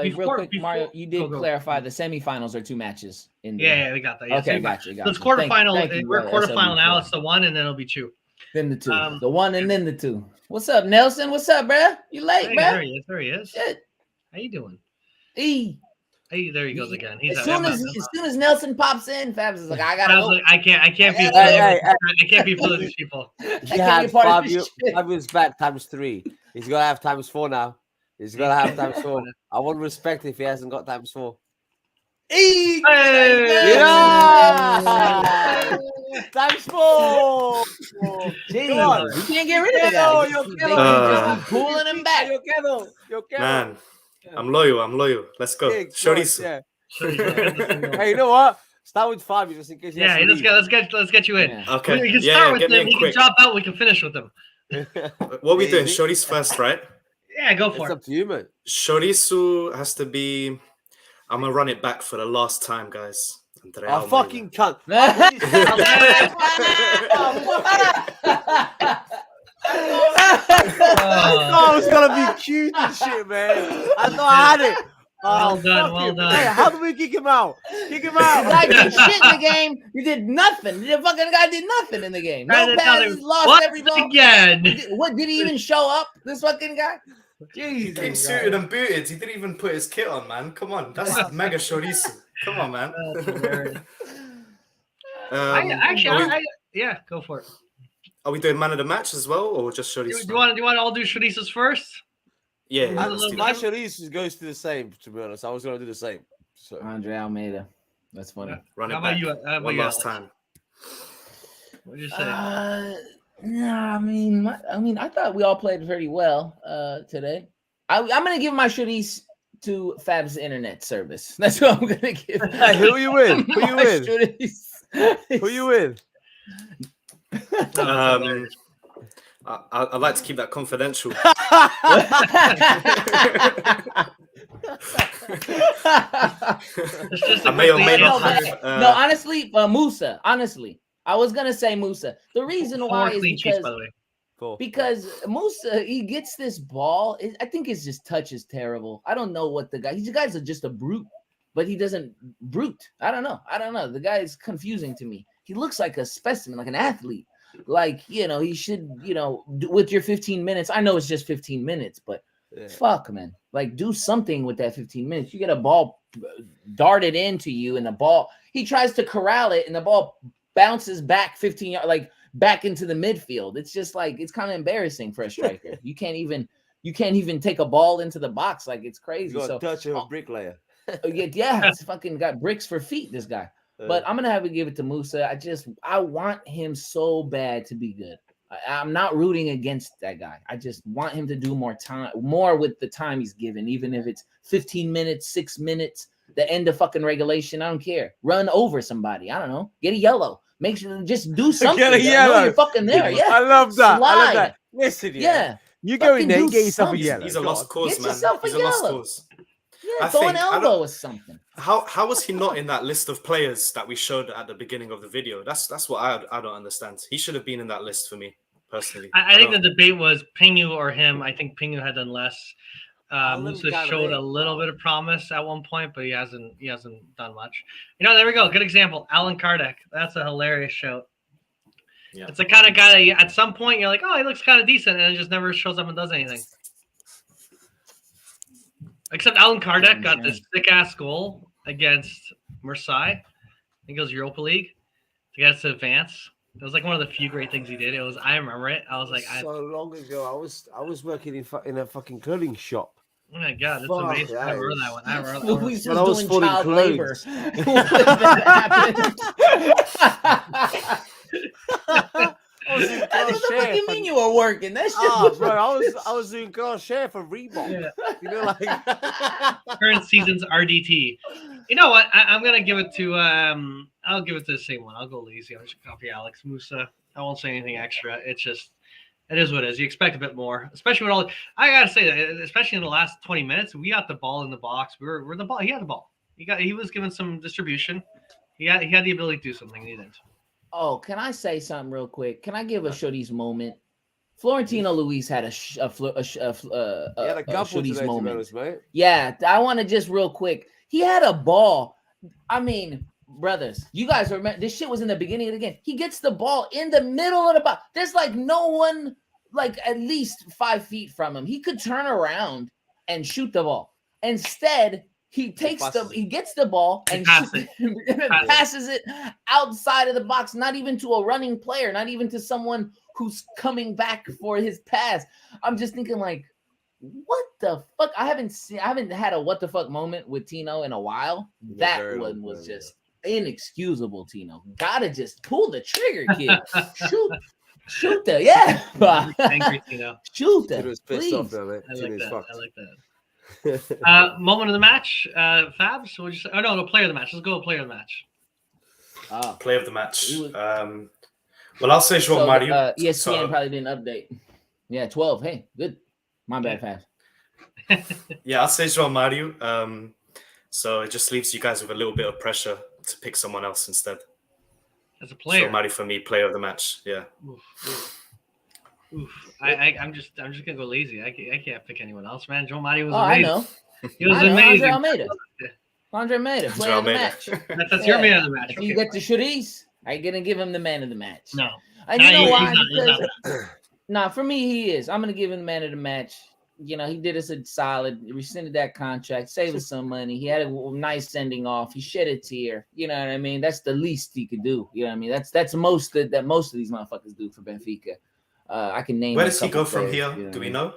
Real quick, Mario, you did clarify the semifinals are 2 matches.
Yeah, we got that. Yeah,
okay, got you.
So it's quarterfinal. We're quarterfinal now. It's the 1, and then it'll be 2.
Then the 2. The 1 and then the 2. What's up, Nelson? What's up, bro? You late, bro?
There he is.
Shit.
How you doing?
Hey,
there he goes again.
As soon as Nelson pops in, Fabs is like, I gotta go.
I can't be. I can't be full of these people.
Fabio's back ×3. He's gonna have ×4 now. He's gonna have ×4. I wouldn't respect if he hasn't got ×4.
Hey!
Yeah! ×4!
Come on. You can't get rid of that. Just pulling him back.
Man, I'm loyal. Let's go. Chouriço.
Hey, you know what? Start with Fabio just in case.
Let's get you in.
Yeah. Okay.
We can start with him. He can drop out. We can finish with him.
What are we doing? Chouriço first, right?
Yeah, go for
it. It's up to you, man.
Chouriço has to be. I'm gonna run it back for the last time, guys.
I fucking can't.
I
thought it was gonna be cute and shit, man. I thought I had it.
Well done.
Hey, how do we kick him out? Kick him out.
The guy did shit in the game. You did nothing. The fucking guy did nothing in the game. No passes, lost every ball.
Again.
What did he even show up? This fucking guy?
He came suited and booted. He didn't even put his kit on, man. Come on, that's mega Chouriço. Come on, man.
Yeah, go for it.
Are we doing man of the match as well, or just Chouriço?
Do you want to all do Chouriços first?
Yeah.
My Chouriço goes to the same. To be honest, I was going to do the same. So
Andre Almeida. That's funny.
Run it back. One last time.
What did you say?
I mean, I thought we all played pretty well today. I'm gonna give my Chouriço to Fab's internet service. That's what I'm gonna give.
Hey, who you with? Who you with? Who you with?
I'd like to keep that confidential. I may or may not have.
No, honestly, Musa. Honestly, I was gonna say Musa. The reason why is because Musa, he gets this ball. I think his just touch is terrible. I don't know what the guys are just a brute, but he doesn't brute. I don't know. The guy is confusing to me. He looks like a specimen, like an athlete. Like, he should, with your 15 minutes. I know it's just 15 minutes, but fuck, man. Like, do something with that 15 minutes. You get a ball darted into you, and the ball, he tries to corral it, and the ball bounces back 15 yards, like back into the midfield. It's just like, it's kind of embarrassing for a striker. You can't even take a ball into the box. Like, it's crazy.
You got to touch a bricklayer.
Yeah, it's fucking got bricks for feet, this guy. But I'm gonna have to give it to Musa. I want him so bad to be good. I'm not rooting against that guy. I just want him to do more with the time he's given, even if it's 15 minutes, 6 minutes, the end of fucking regulation. I don't care. Run over somebody. I don't know. Get a yellow. Make sure just do something.
Get a yellow.
You're fucking there. Yeah.
I love that.
Slide.
I love that. Listen, yeah. You go in there and get yourself a yellow.
He's a lost cause, man.
He's a lost cause. Yeah,
throw
an elbow or something.
How was he not in that list of players that we showed at the beginning of the video? That's what I don't understand. He should have been in that list for me personally.
I think the debate was Pingu or him. I think Pingu had done less. Musa showed a little bit of promise at one point, but he hasn't done much. There we go. Good example. Alan Kardec. That's a hilarious shout. Yeah. It's the kind of guy that at some point you're like, oh, he looks kind of decent, and it just never shows up and does anything. Except Alan Kardec got this sick-ass goal against Marseille. I think it was Europa League to get us to advance. It was like one of the few great things he did. I remember it. I was like,
so long ago. I was working in a fucking clothing shop.
Oh my god, that's amazing! I remember that one. I remember that one.
Luis was doing child labor. What do you mean you were working? That shit.
Bro, I was doing crochet for Reebok. Yeah.
Like current season's RDT. You know what? I'm gonna give it to. I'll give it to the same one. I'll go lazy. I'll just copy Alex Musa. I won't say anything extra. It's just. It is what it is. You expect a bit more, especially with all. I gotta say that, especially in the last 20 minutes, we got the ball in the box. We're the ball. He had the ball. He was given some distribution. He had the ability to do something. He didn't.
Oh, can I say something real quick? Can I give a Shorty's moment? Florentino Luis had a Shorty's moment. Yeah, I want to just real quick. He had a ball. I mean, brothers, you guys remember this shit was in the beginning of the game. He gets the ball in the middle of the box. There's like no one like at least 5 feet from him. He could turn around and shoot the ball. Instead, he gets the ball and passes it outside of the box, not even to a running player, not even to someone who's coming back for his pass. I'm just thinking like, what the fuck? I haven't had a what the fuck moment with Tino in a while. That one was just inexcusable, Tino. Gotta just pull the trigger, kid. Shoot the
angry Tino.
Shoot the.
It was pissed off, though,
I like that. Moment of the match, Fabs. So we'll just no player of the match. Let's go player of the match.
Player of the match. Well, I'll say João Mario.
ESPN probably didn't update. Yeah, 12. Hey, good. My bad, Fabs.
Yeah, I'll say João Mario. So it just leaves you guys with a little bit of pressure to pick someone else instead.
As a player,
João Mario for me, player of the match. Yeah.
Oof. I'm just gonna go lazy. I can't pick anyone else, man. João Mario was amazing.
I know.
He was amazing.
Andre Almeida, player of the match.
That's your man of the match.
If you get to Chouriço, I ain't gonna give him the man of the match.
No.
And you know why? Because for me, he is. I'm gonna give him the man of the match. You know, he did us a solid. He rescinded that contract, saved us some money. He had a nice sending off. He shed a tear. You know what I mean? That's the least he could do. You know what I mean? That's most that most of these motherfuckers do for Benfica. I can name.
Where does he go from here? Do we know?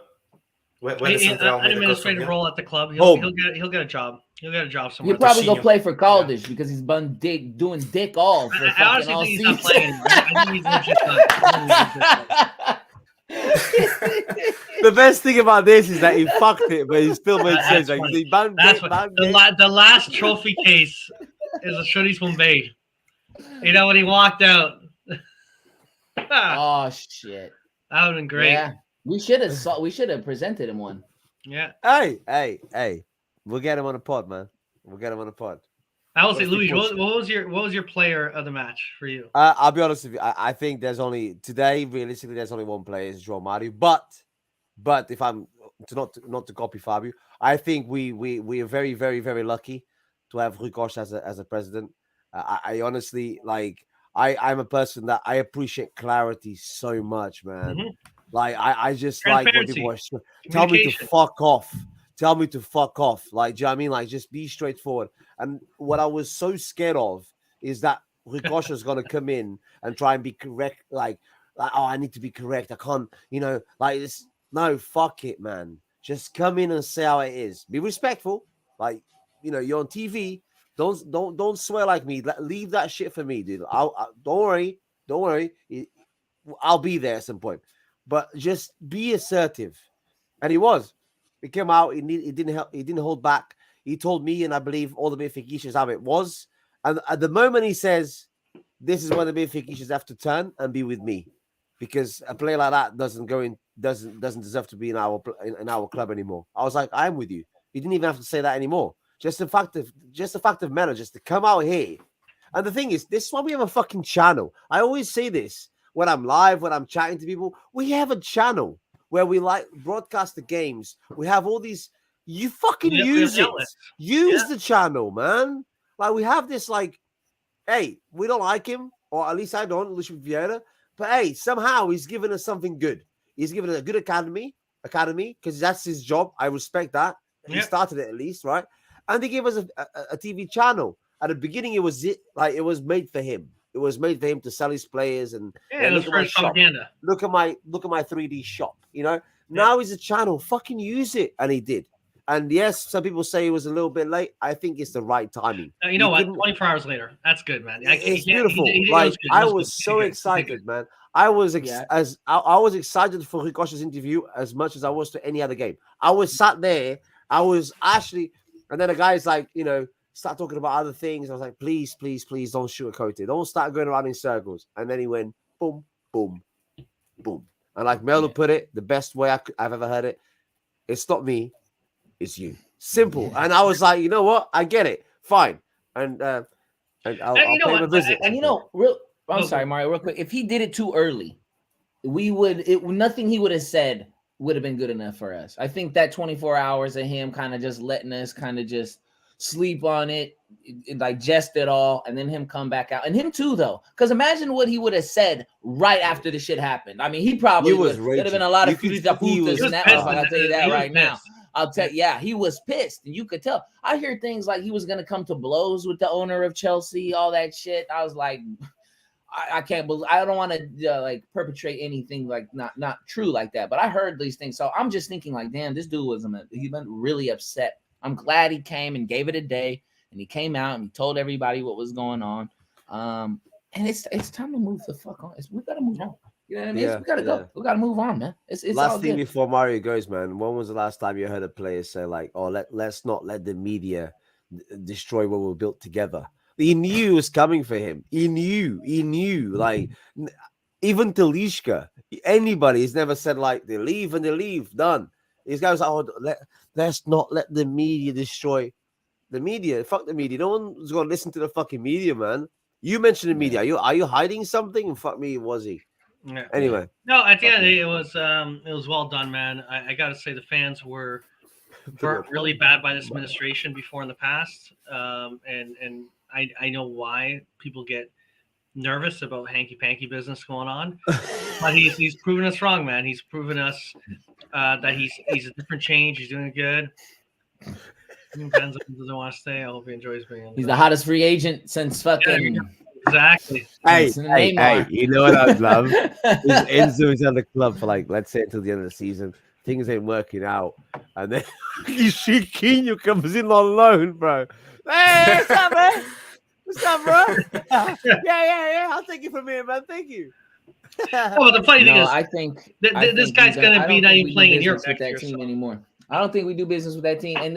Where does
an administrative role at the club. He'll get a job. He'll get a job somewhere.
He'll probably go play for Caldish because he's been doing dick all for
I honestly
all
think
season.
He's not playing. I think he's
The best thing about this is that he fucked it, but he still made sense. Like,
the last trophy case is a Chouriço Bombay. You know when he walked out.
Oh shit!
That would have been great.
Yeah, we should have presented him one.
Yeah.
Hey! We'll get him on a pod, man. We'll get him on a pod.
I will say, Luis, what was your player of the match for you?
I'll be honest with you. I think there's only realistically, there's only one player, is João Mario. But if I'm not to copy Fabio, I think we are very, very, very lucky to have Rui Costa as a president. I honestly I'm a person that I appreciate clarity so much, man.
Mm-hmm.
Like I just like when people tell me to fuck off. Tell me to fuck off. Like, do you know what I mean? Like, just be straightforward. And what I was so scared of is that Rui Costa is going to come in and try and be correct. Like, oh, I need to be correct. I can't, like this. No, fuck it, man. Just come in and say how it is. Be respectful. Like, you're on TV. Don't swear like me. Leave that shit for me, dude. Don't worry. I'll be there at some point. But just be assertive. And he was. He came out. He didn't hold back. He told me, and I believe all the Benfiquistas how it was. And at the moment he says, "This is where the Benfiquistas have to turn and be with me," because a player like that doesn't deserve to be in our club anymore. I was like, "I'm with you." He didn't even have to say that anymore. Just the fact of manner, just to come out here. And the thing is, this is why we have a fucking channel. I always say this when I'm live, when I'm chatting to people. We have a channel where we broadcast the games. We have all these. You fucking use it. Use the channel, man. Like, we have this, like, hey, we don't like him, or at least I don't, Luis Vieira. But hey, somehow he's given us something good. He's given us a good academy, because that's his job. I respect that. He started it at least, right? And they gave us a TV channel. At the beginning, it was made for him. It was made for him to sell his players and
it was for his propaganda.
Look at my 3D shop. Now he's a channel. Fucking use it, and he did. And yes, some people say it was a little bit late. I think it's the right timing.
No, you know what? 24 hours later, that's good, man.
It's beautiful. I was so excited, man. I was excited for Rui Costa's interview as much as I was to any other game. I was sat there. I was actually, and then the guy's like, start talking about other things. I was like, please, please, please don't sugarcoat it. Don't start going around in circles. And then he went boom, boom, boom. And like Melo put it, the best way I've ever heard it, it's not me, it's you. Simple. And I was like, you know what? I get it. Fine. And I'll pay him a visit.
And I'm sorry, Mario, real quick. If he did it too early, nothing he would have said would have been good enough for us. I think that 24 hours of him kind of just letting us kind of just sleep on it, digest it all, and then him come back out. And him too, though. Because imagine what he would have said right after the shit happened. I mean, he probably would have been a lot of putas in that. I'll tell you that right now. He was pissed, and you could tell. I hear things like he was going to come to blows with the owner of Chelsea, all that shit. I was like, I can't believe, I don't want to perpetrate anything like not true like that. But I heard these things, so I'm just thinking like, damn, this dude he's been really upset. I'm glad he came and gave it a day, and he came out and he told everybody what was going on. And it's time to move the fuck on. We gotta move on. You know what I mean? We gotta go. We gotta move on, man. It's
last thing before Mario goes, man. When was the last time you heard a player say like, "Oh, let's not let the media destroy what we built together"? He knew it was coming for him. He knew. Like, even Talisca, anybody has never said like they leave and they leave. Done. These guys are let's not let the media destroy the media. Fuck the media. No one's gonna listen to the fucking media, man. You mentioned the media. Are you hiding something? And fuck me, was he?
Yeah.
Anyway.
No, at the end it was well done, man. I gotta say the fans were were really bad by this administration before in the past, and I know why people get nervous about hanky-panky business going on, but he's proven us wrong, man. He's proven us that he's a different change. He's doing good. Benzo doesn't want to stay. I hope he enjoys being.
He's the hottest free agent since fucking.
Exactly.
Hey, you know what I'd love? Enzo is at the club for like, let's say until the end of the season. Things ain't working out, and then you see Quino comes in on loan, bro. Hey, what's up, man? What's up, bro? Yeah. I'll take it from here, man. Thank you.
Well, the funny thing is,
I think
this guy's gonna be not even playing in Europe
with that team anymore. I don't think we do business with that team, and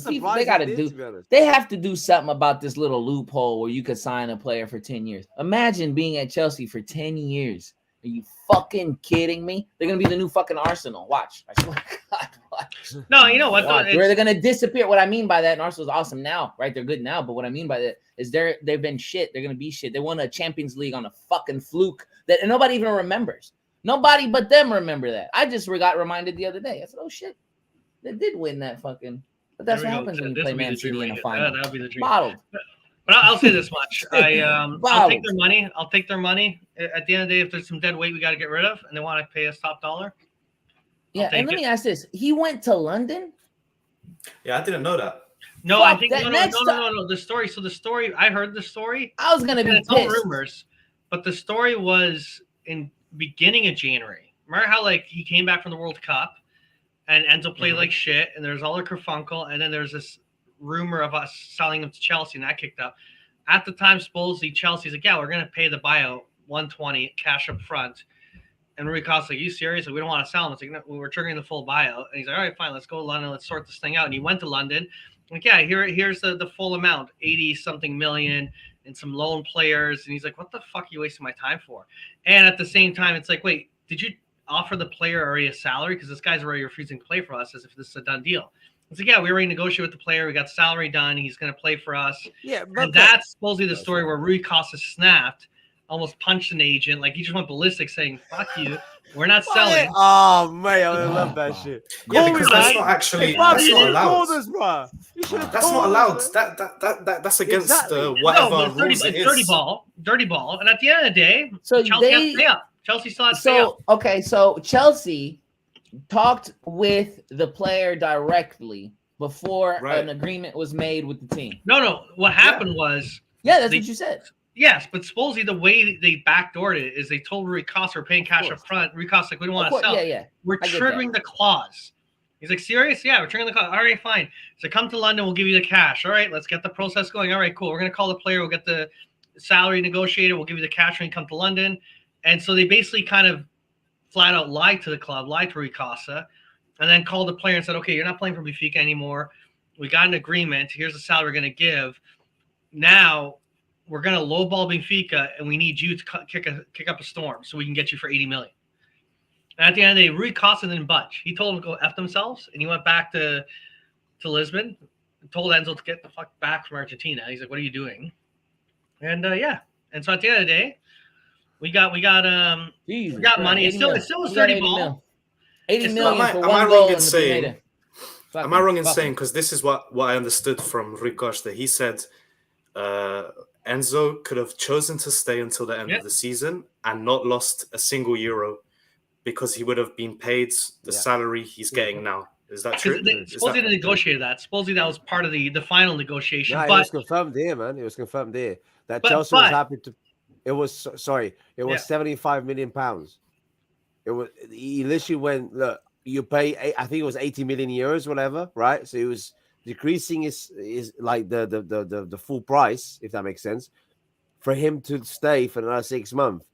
people,
they got to
do. They have to do something about this little loophole where you could sign a player for 10 years. Imagine being at Chelsea for 10 years. Are you fucking kidding me? They're gonna be the new fucking Arsenal. Watch. I swear to God, watch.
No, you know what?
Where they're gonna disappear. What I mean by that, and Arsenal's awesome now, right? They're good now, but what I mean by that is they've been shit. They're gonna be shit. They won a Champions League on a fucking fluke that nobody even remembers. Nobody but them remember that. I just got reminded the other day. I said, oh shit. They did win that fucking, but that's what happens when you play Man City in a final.
That'll be the dream.
Bottled.
But I'll say this much: I'll take their money. I'll take their money. At the end of the day, if there's some dead weight we got to get rid of, and they want to pay us top dollar.
Yeah, and let me ask this: he went to London.
Yeah, I didn't know that.
No, I think no. The story. So the story. I heard the story.
I was gonna be pissed.
It's all rumors, but the story was in beginning of January. Remember how like he came back from the World Cup. And Enzo played like shit, and there's all the kerfunkle, and then there's this rumor of us selling him to Chelsea, and that kicked up. At the time, supposedly Chelsea's like, yeah, we're gonna pay the buyout 120 cash up front, and Rui Costa's like, are you serious? Like, we don't want to sell him. It's like, no, we're triggering the full buyout, and he's like, all right, fine, let's go to London, let's sort this thing out. And he went to London, like, yeah, here's the full amount, 80 something million, and some loan players, and he's like, what the fuck are you wasting my time for? And at the same time, it's like, wait, did you offer the player already a salary? Because this guy's already refusing to play for us as if this is a done deal. It's like, yeah, we already negotiated with the player. We got salary done. He's going to play for us. Yeah, and that's supposedly the story where Rui Costa snapped, almost punched an agent. Like, he just went ballistic saying, fuck you. We're not selling.
Oh, man, I love that shit.
Yeah, because that's not actually that's not allowed. That's not allowed. That's against whatever rules it is.
Dirty ball. And at the end of the day,
so
Chelsea has to pay up. Chelsea still has to pay up.
Okay, so Chelsea talked with the player directly before an agreement was made with the team.
No. What happened was...
Yeah, that's what you said.
Yes, but supposedly the way they backdoored it is they told Rui Costa we're paying cash up front. Rui Costa's like, we don't want to sell.
Yeah.
We're triggering the clause. He's like, serious? Yeah, we're triggering the clause. All right, fine. So come to London, we'll give you the cash. All right, let's get the process going. All right, cool. We're going to call the player. We'll get the salary negotiated. We'll give you the cash when you come to London. And so they basically kind of flat out lied to the club, lied to Rui Costa, and then called the player and said, okay, you're not playing for Benfica anymore. We got an agreement. Here's the salary we're going to give. Now we're going to lowball Benfica, and we need you to kick up a storm so we can get you for 80 million. And at the end of the day, Rui Costa didn't budge. He told them to go F themselves, and he went back to Lisbon and told Enzo to get the fuck back from Argentina. He's like, what are you doing? And and so at the end of the day, we got money. It's still a dirty ball.
80 million for one goal.
Am I wrong in saying, because this is what I understood from Rui Costa. He said Enzo could have chosen to stay until the end of the season and not lost a single euro because he would have been paid the salary he's getting now. Is that true?
Supposedly they negotiated that. Supposedly that was part of the final negotiation.
No, it was confirmed there, man. It was confirmed there that Chelsea was happy to. It was 75 million pounds. It was. He literally went, look, you pay. I think it was 80 million euros, whatever, right? So it was decreasing his like the full price, if that makes sense, for him to stay for another 6 months.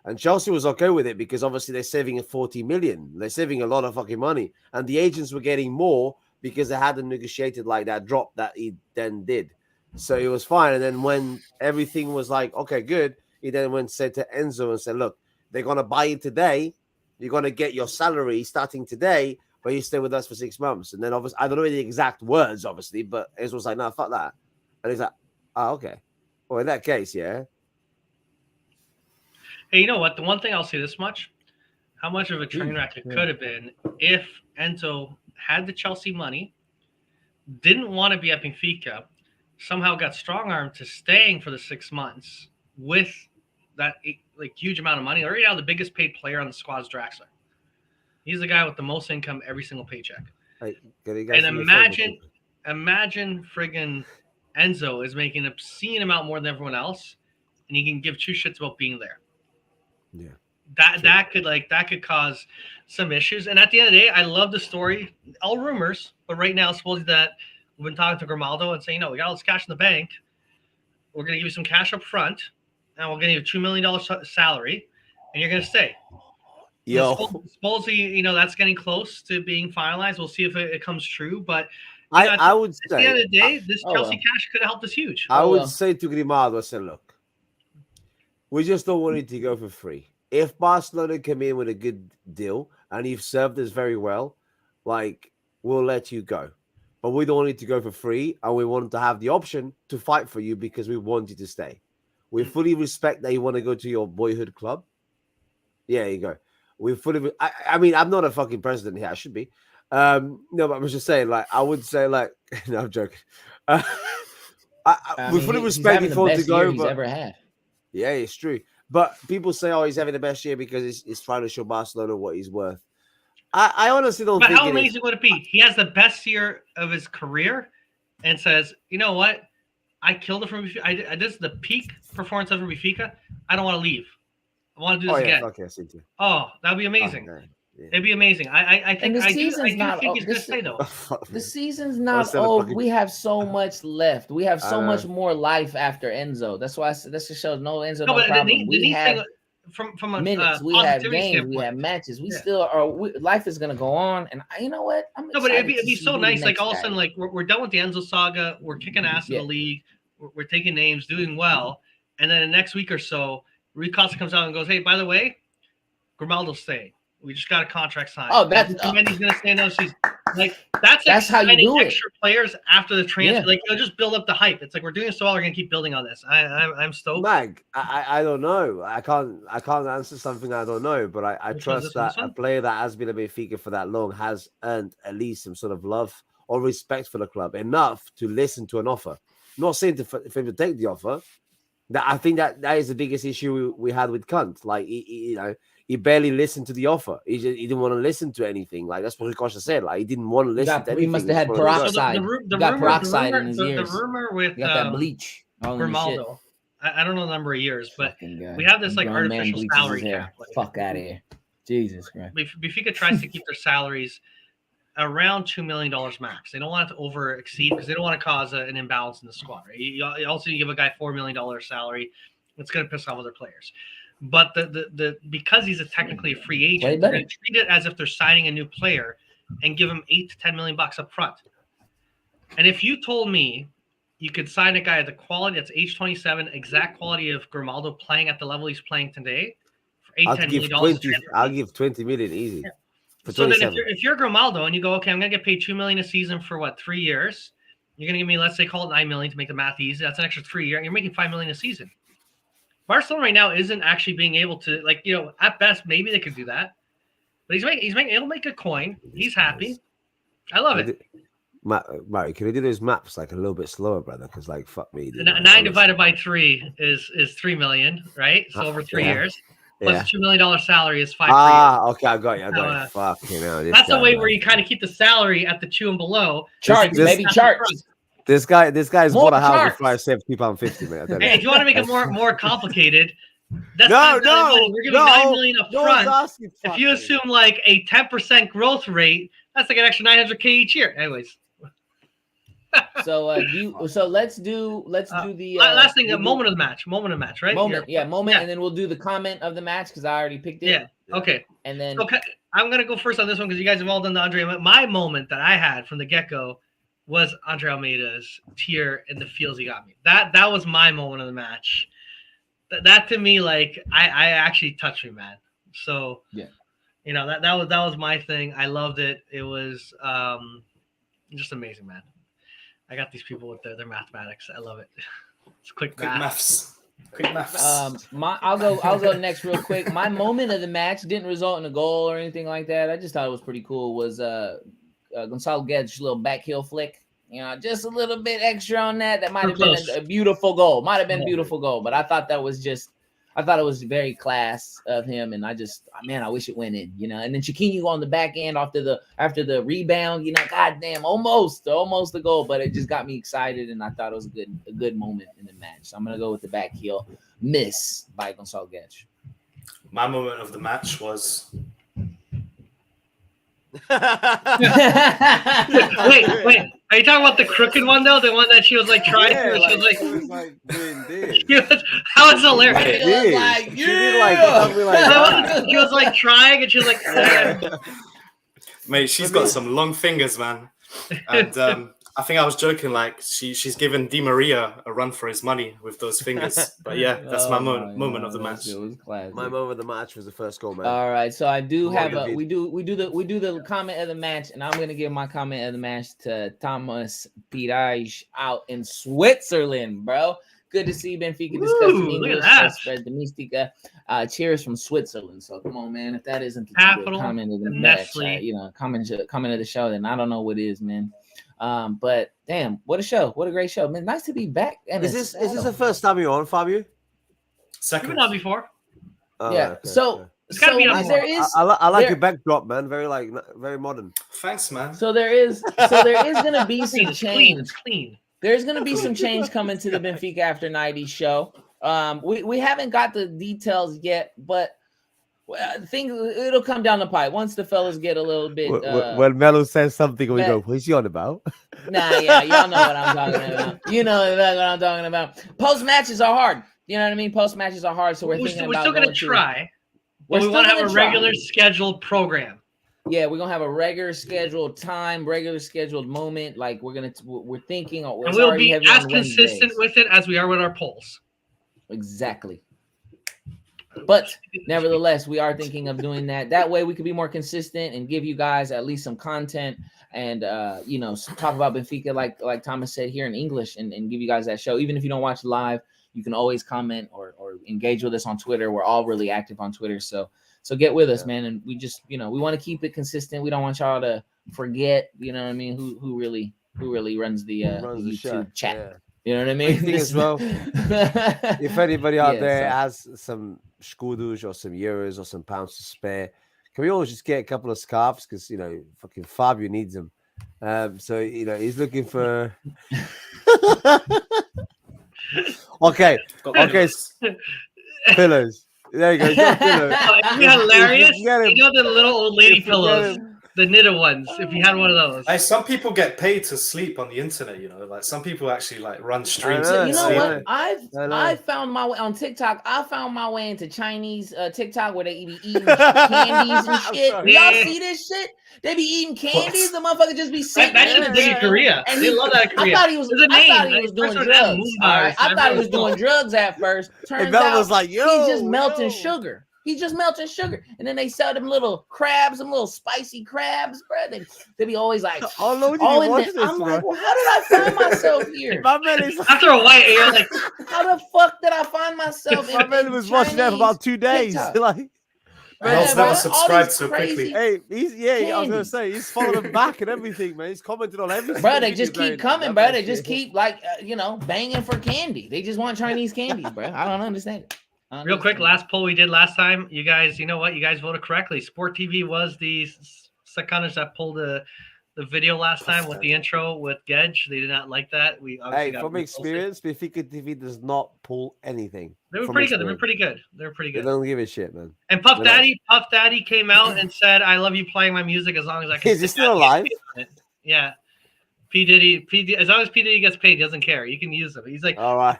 And Chelsea was okay with it because obviously they're saving 40 million. They're saving a lot of fucking money, and the agents were getting more because they hadn't negotiated like that drop that he then did. So it was fine. And then when everything was like, okay, good. He then went and said to Enzo and said, look, they're going to buy it today. You're going to get your salary starting today, but you stay with us for 6 months. And then obviously, I don't know the exact words, obviously, but Enzo was like, no, fuck that. And he's like, oh, okay. Well, in that case, yeah.
Hey, you know what? The one thing I'll say this much, how much of a train wreck it could have been if Enzo had the Chelsea money didn't want to be at Benfica, somehow got strong-armed to staying for the 6 months with that like huge amount of money. Right now, the biggest paid player on the squad is Draxler. He's the guy with the most income every single paycheck.
And imagine
friggin' Enzo is making an obscene amount more than everyone else, and he can give two shits about being there.
Yeah.
That could cause some issues. And at the end of the day, I love the story. All rumors, but right now, supposedly that we've been talking to Grimaldo and saying, no, we got all this cash in the bank. We're going to give you some cash up front, and we're going to give you $2 million salary, and you're going to stay.
Yo,
supposedly, that's getting close to being finalized. We'll see if it comes true. But
I would say,
at the end of the day, this Chelsea cash could have helped us huge.
I would say to Grimaldo, I said, look, we just don't want it to go for free. If Barcelona come in with a good deal and you've served us very well, like, we'll let you go. But we don't want it to go for free, and we want to have the option to fight for you because we want you to stay. We fully respect that you want to go to your boyhood club. Yeah, you go. We fully. I mean, I'm not a fucking president here. I should be. No, but I'm just saying. Like, I would say, like, no, I'm joking. We fully respect you for to go.
He's ever had.
Yeah, it's true. But people say, oh, he's having the best year because he's trying to show Barcelona what he's worth. I honestly don't think.
But how amazing would it be? He has the best year of his career, and says, you know what? I killed it from Benfica. This is the peak performance of Benfica. I don't want to leave. I want to do this again.
Okay, I see too.
Oh, that'd be amazing.
Okay. Yeah.
It'd be amazing. I think
the
I
season's
do
not
think he's
over.
going to stay though.
The season's not over. We have so much left. We have so much more life after Enzo. That's why this just shows no Enzo. No problem. We have
from a
minutes. We have games. We have matches. We still are. Life is going to go on. And you know what?
No, but it'd be so nice. Like all of a sudden, like we're done with the Enzo saga. We're kicking ass in the league. We're taking names, doing well, and then the next week or so, Rui Costa comes out and goes, "Hey, by the way, Grimaldo's staying. We just got a contract signed.
Oh, that's
he's going to stay another season." Like that's
how you do
extra players after the transfer. Like you'll just build up the hype. It's like we're doing so well. We're going to keep building on this. I'm stoked.
Mag, I don't know. I can't answer something I don't know. But I trust that a player that has been a Benfica for that long has earned at least some sort of love or respect for the club enough to listen to an offer. Not saying for him to take the offer. That I think that is the biggest issue we had with Cunt. Like he barely listened to the offer. He didn't want to listen to anything. Like that's what Costa said. Like he didn't want to listen to anything.
He must have had peroxide. Peroxide in his ears.
The rumor with
that bleach.
Grimaldo. I don't know the number of years, but we have this like artificial salary cap.
Fuck out of here. Jesus Christ.
Benfica tries to keep their salaries around $2 million max. They don't want it to over exceed because they don't want to cause an imbalance in the squad. Right? You also give a guy $4 million salary, it's going to piss off other players. But the because he's technically a free agent, they're going to treat it as if they're signing a new player and give him $8 to $10 million up front. And if you told me you could sign a guy at the quality that's age 27, exact quality of Grimaldo playing at the level he's playing today for $8-10 million,
I'll give 20 million easy.
Yeah. So then if you're Grimaldo and you go, okay, I'm going to get paid $2 million a season for 3 years, you're going to give me, let's say, call it $9 million to make the math easy. That's an extra 3 years. You're making $5 million a season. Barcelona right now isn't actually being able to, at best, maybe they could do that. But he'll make a coin. He's happy. I love it.
Mari, can we do those maps like a little bit slower, brother? Because fuck me.
9 divided by 3 is $3 million, right? So over 3 years. Plus $2 million salary is 5 years.
Okay, I got you. Fucking hell.
That's the way where you kind of keep the salary at the 2 and below.
Charts, baby, charts.
This guy's bought a house before I saved £2.50, man.
Hey, if you want to make it more complicated, that's we're giving $9 million up front. If you assume like a 10% growth rate, that's like an extra $900K each year. Anyways.
So let's do the
last thing, moment of the match, right?
Moment, and then we'll do the comment of the match because I already picked it.
Yeah. Okay.
And then
I'm gonna go first on this one because you guys have all done the Andre. My moment that I had from the get-go was Andre Almeida's tear and the feels he got me. That was my moment of the match. That to me, like I actually touched me, man. So that was my thing. I loved it. It was just amazing, man. I got these people with their mathematics. I love it. It's quick maths.
Quick maths.
I'll go next real quick. My moment of the match didn't result in a goal or anything like that. I just thought it was pretty cool. Was Gonzalo Guedes' little back heel flick You know, just a little bit extra on that. That might have been a beautiful goal. Might have been a beautiful goal, but I thought it was very class of him, and I wish it went in, you know. And then Chiquinho on the back end after the rebound, you know, goddamn, almost a goal, but it just got me excited, and I thought it was a good moment in the match. So I'm gonna go with the back heel miss by Gonçalo Guedes.
My moment of the match was.
Wait, are you talking about the crooked one though? The one that she was like trying to? She was like doing this. That was hilarious. She was like trying, and she was like,
mate, she's got some long fingers, man. And I think I was joking, like she's given Di Maria a run for his money with those fingers. But yeah, that's my moment of the match.
It was classic. My moment of the match was the first goal, man.
All right, so I do have we do the comment of the match, and I'm gonna give my comment of the match to Thomas Pires out in Switzerland, bro. Good to see Benfica discussing English. Spread the Mystica. Cheers from Switzerland. So come on, man. If that isn't the comment of the match, comment of the show, then I don't know what is, man. But damn, what a show! What a great show, man! Nice to be back.
Is this the first time you're on, Fabio?
Second. You've been on before.
Oh, yeah. Okay. So there is.
I like your backdrop, man. Very modern.
Thanks, man.
So there is gonna be some change.
It's clean.
There's gonna be some change coming to the Benfica After 90 show. We haven't got the details yet, but it'll come down the pipe once the fellas get a little bit.
When Melo says something, we go, "What's he on about?"
Nah, yeah, y'all know what I'm talking about. You know what I'm talking about. Post matches are hard. You know what I mean? Post matches are hard, so we're still going to
try. But we want to have a regular scheduled program.
Yeah, we're gonna have a regular scheduled time, regular scheduled moment. Like we're thinking.
And we'll be as consistent with it as we are with our polls.
Exactly. But nevertheless, we are thinking of doing that. That way we could be more consistent and give you guys at least some content and talk about Benfica like Thomas said here in English and give you guys that show. Even if you don't watch live, you can always comment or engage with us on Twitter. We're all really active on Twitter. So get with us, man. And we just, we want to keep it consistent. We don't want y'all to forget, you know what I mean, who really runs the YouTube chat. Yeah. You know what I mean?
As well, if anybody out there has some escudos or some euros or some pounds to spare, can we always just get a couple of scarves? Because, fucking Fabio needs them. So, he's looking for... Okay. Pillows. There you go.
It'd be hilarious. The little old lady pillows. The knitted ones, if you had one of those.
Some people get paid to sleep on the internet, like some people actually like run streams.
You know what? I found my way on TikTok. I found my way into Chinese TikTok where they be eating candies and shit. Y'all see this shit? They be eating candies. The motherfucker just be sitting there.
That's in Korea. And they love that in Korea.
I thought he was doing drugs. I thought he was doing drugs at first. Turns out
was like,
he's just melting sugar. He's just melting sugar. And then they sell them little crabs, them little spicy crabs, bro. They be always like,
I'm like, well,
how did I find myself here?
After a while, you're like,
how the fuck did I find myself
My man was watching that for about 2 days. Like,
I'll never subscribe so quickly.
Hey, I was gonna say he's following them back and everything, man. He's commented on everything.
Bro, they just keep coming, bro. They just keep banging for candy. They just want Chinese candies, bro. I don't understand it.
Real quick, last poll we did last time. You guys, you know what? You guys voted correctly. Sport TV was the seconds that pulled the video last time with the intro with Gedge. They did not like that.
From experience, Benfica TV does not pull anything.
They were pretty good. They
They don't give a shit, man.
And Puff Daddy came out and said, "I love you playing my music as long as I can."
Is he still alive?
Yeah. P Diddy, as long as P Diddy gets paid, he doesn't care. You can use them. He's like,
all right.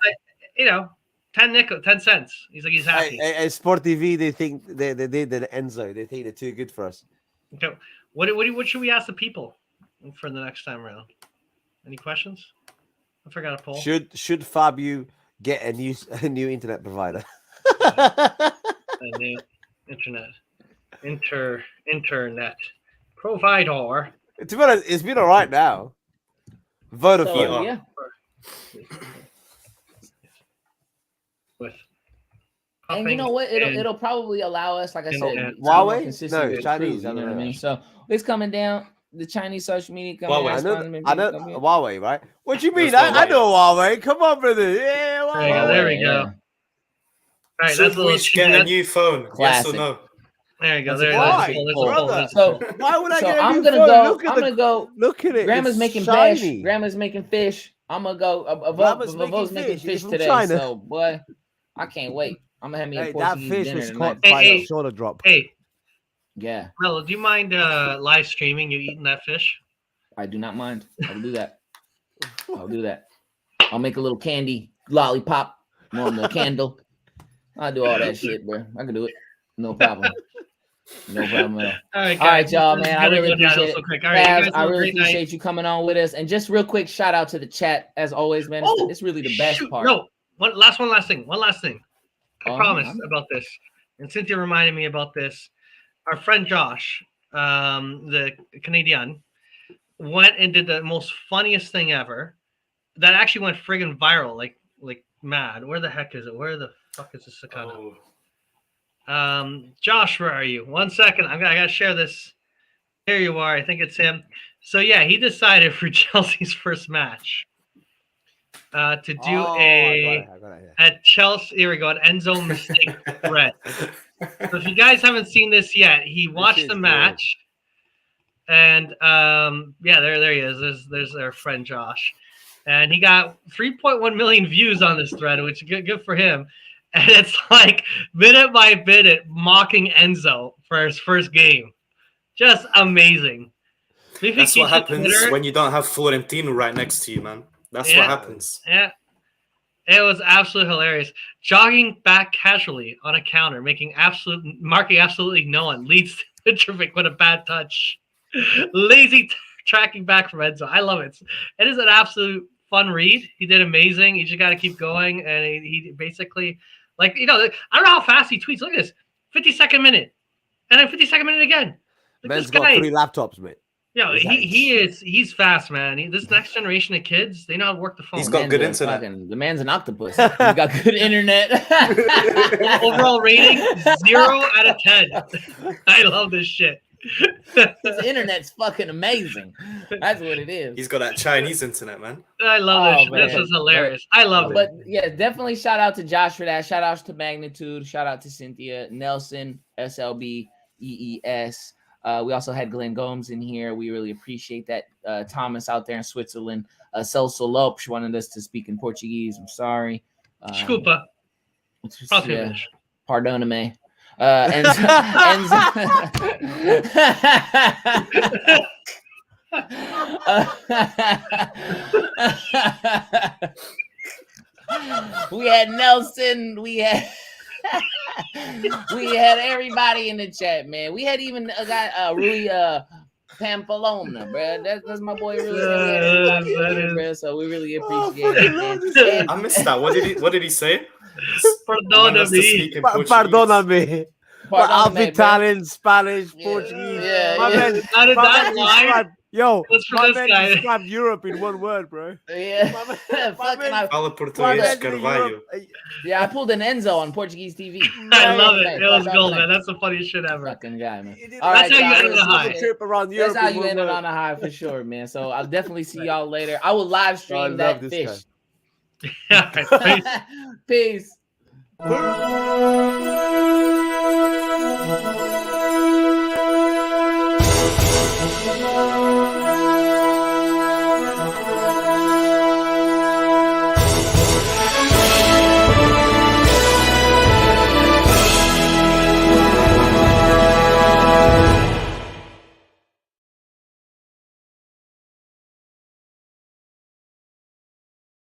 10 cents. He's like, he's happy.
Sport TV, they think they did the Enzo. They think they're too good for us.
Okay. What should we ask the people for the next time around? Any questions? I forgot a poll.
Should Fabio get a new internet provider?
A new internet provider.
To be honest, it's been all right now. Vodafone.
Yeah. And you know what? It'll probably allow us, like I said,
Huawei. No, Chinese.
You know what I mean? So it's coming down. the Chinese social media
Huawei.
company.
I know Huawei, right? What do you mean? I know Huawei. Come on, brother. Yeah, Huawei.
There we go.
Yeah.
All right,
Should
that's a little
we get a new phone?
Classic.
Yes or no?
There you go.
That's
There,
a
there's
Why?
a poll. There's a poll.
Brother.
There's a
So,
poll.
Why would I get a
I'm
new
gonna
phone?
go.
Look at
I'm gonna go.
Look at it.
Grandma's
It's
making
shiny.
fish. Grandma's making fish. I'm gonna go.
Grandma's
Vo's making
fish.
fish
From
today.
China.
So, boy, I can't wait. I'm gonna have me a
Hey, that
Portuguese
fish
dinner
was
tonight.
caught by
Hey,
a shoulder drop.
Hey,
Yeah,
Mello, do you mind live streaming you eating that fish?
I do not mind. I'll do that. I'll do that. I'll make a little candy lollipop on the candle. I'll do all that shit, bro. I can do it. No problem. No problem at all.
All
right, y'all, man. I really appreciate it.
So quick. All right, you guys
I
have a
really
great night.
appreciate you coming on with us. And just real quick, shout out to the chat as always, man. It's really the best
Shoot,
part.
No, one last thing. I promise
I'm-
about this. And Cynthia reminded me about this. Our friend Josh, the Canadian, went and did the most funniest thing ever. That actually went friggin' viral, like mad. Where the heck is it? Where the fuck is this Sakana? Josh, where are you? 1 second. I gotta share this. There you are. I think it's him. So yeah, he decided for Chelsea's first match to do
I got it here.
at Chelsea. Here we go. An Enzo mistake thread. So if you guys haven't seen this yet, he watched the match, and yeah, there he is. There's our friend Josh, and he got 3.1 million views on this thread, which is good for him. And it's like minute by minute mocking Enzo for his first game. Just amazing.
That's what happens when you don't have Florentino right next to you, man. That's what happens.
Yeah. It was absolutely hilarious. Jogging back casually on a counter, marking absolutely no one, leads to Mitrovic with a bad touch. Lazy tracking back from Enzo. I love it. It is an absolute fun read. He did amazing. You just got to keep going. And he basically, I don't know how fast he tweets. Look at this. 52nd minute. And then 52nd minute again.
Man's got 3 laptops, mate.
Yeah, he's fast, man. This next generation of kids, they know how to work the phone.
He's got good internet.
The man's an octopus. He's got good internet.
Overall rating 0 out of 10. I love this shit.
His internet's fucking amazing. That's what it is.
He's got that Chinese internet, man.
I love this. This is hilarious. I love it.
But yeah, definitely shout out to Josh for that. Shout outs to Magnitude. Shout out to Cynthia, Nelson, SLB, EES. We also had Glenn Gomes in here. We really appreciate that. Thomas out there in Switzerland. Celso Lopes wanted us to speak in Portuguese. I'm sorry.
Desculpa.
Yeah, pardona-me. We had Nelson. We had everybody in the chat, man. We had even a guy, Rui Pamplona, bro. That's my boy, Rui. So we really appreciate it, man.
I missed that. What did he say?
Perdona-me.
Perdona-me. Well, I'll be Italian, Spanish, Portuguese.
My
man,
How did that line?
Yo,
my man
described Europe in one word, bro.
Yeah.
Fala português, Carvalho.
Yeah, I pulled an Enzo on Portuguese TV.
I love it. It was gold, man. That's the funniest shit ever.
Fucking guy, man.
That's how you end on a high.
That's how you ended on a high for sure, man. So I'll definitely see y'all later. I will live stream that fish.
Peace.
Peace.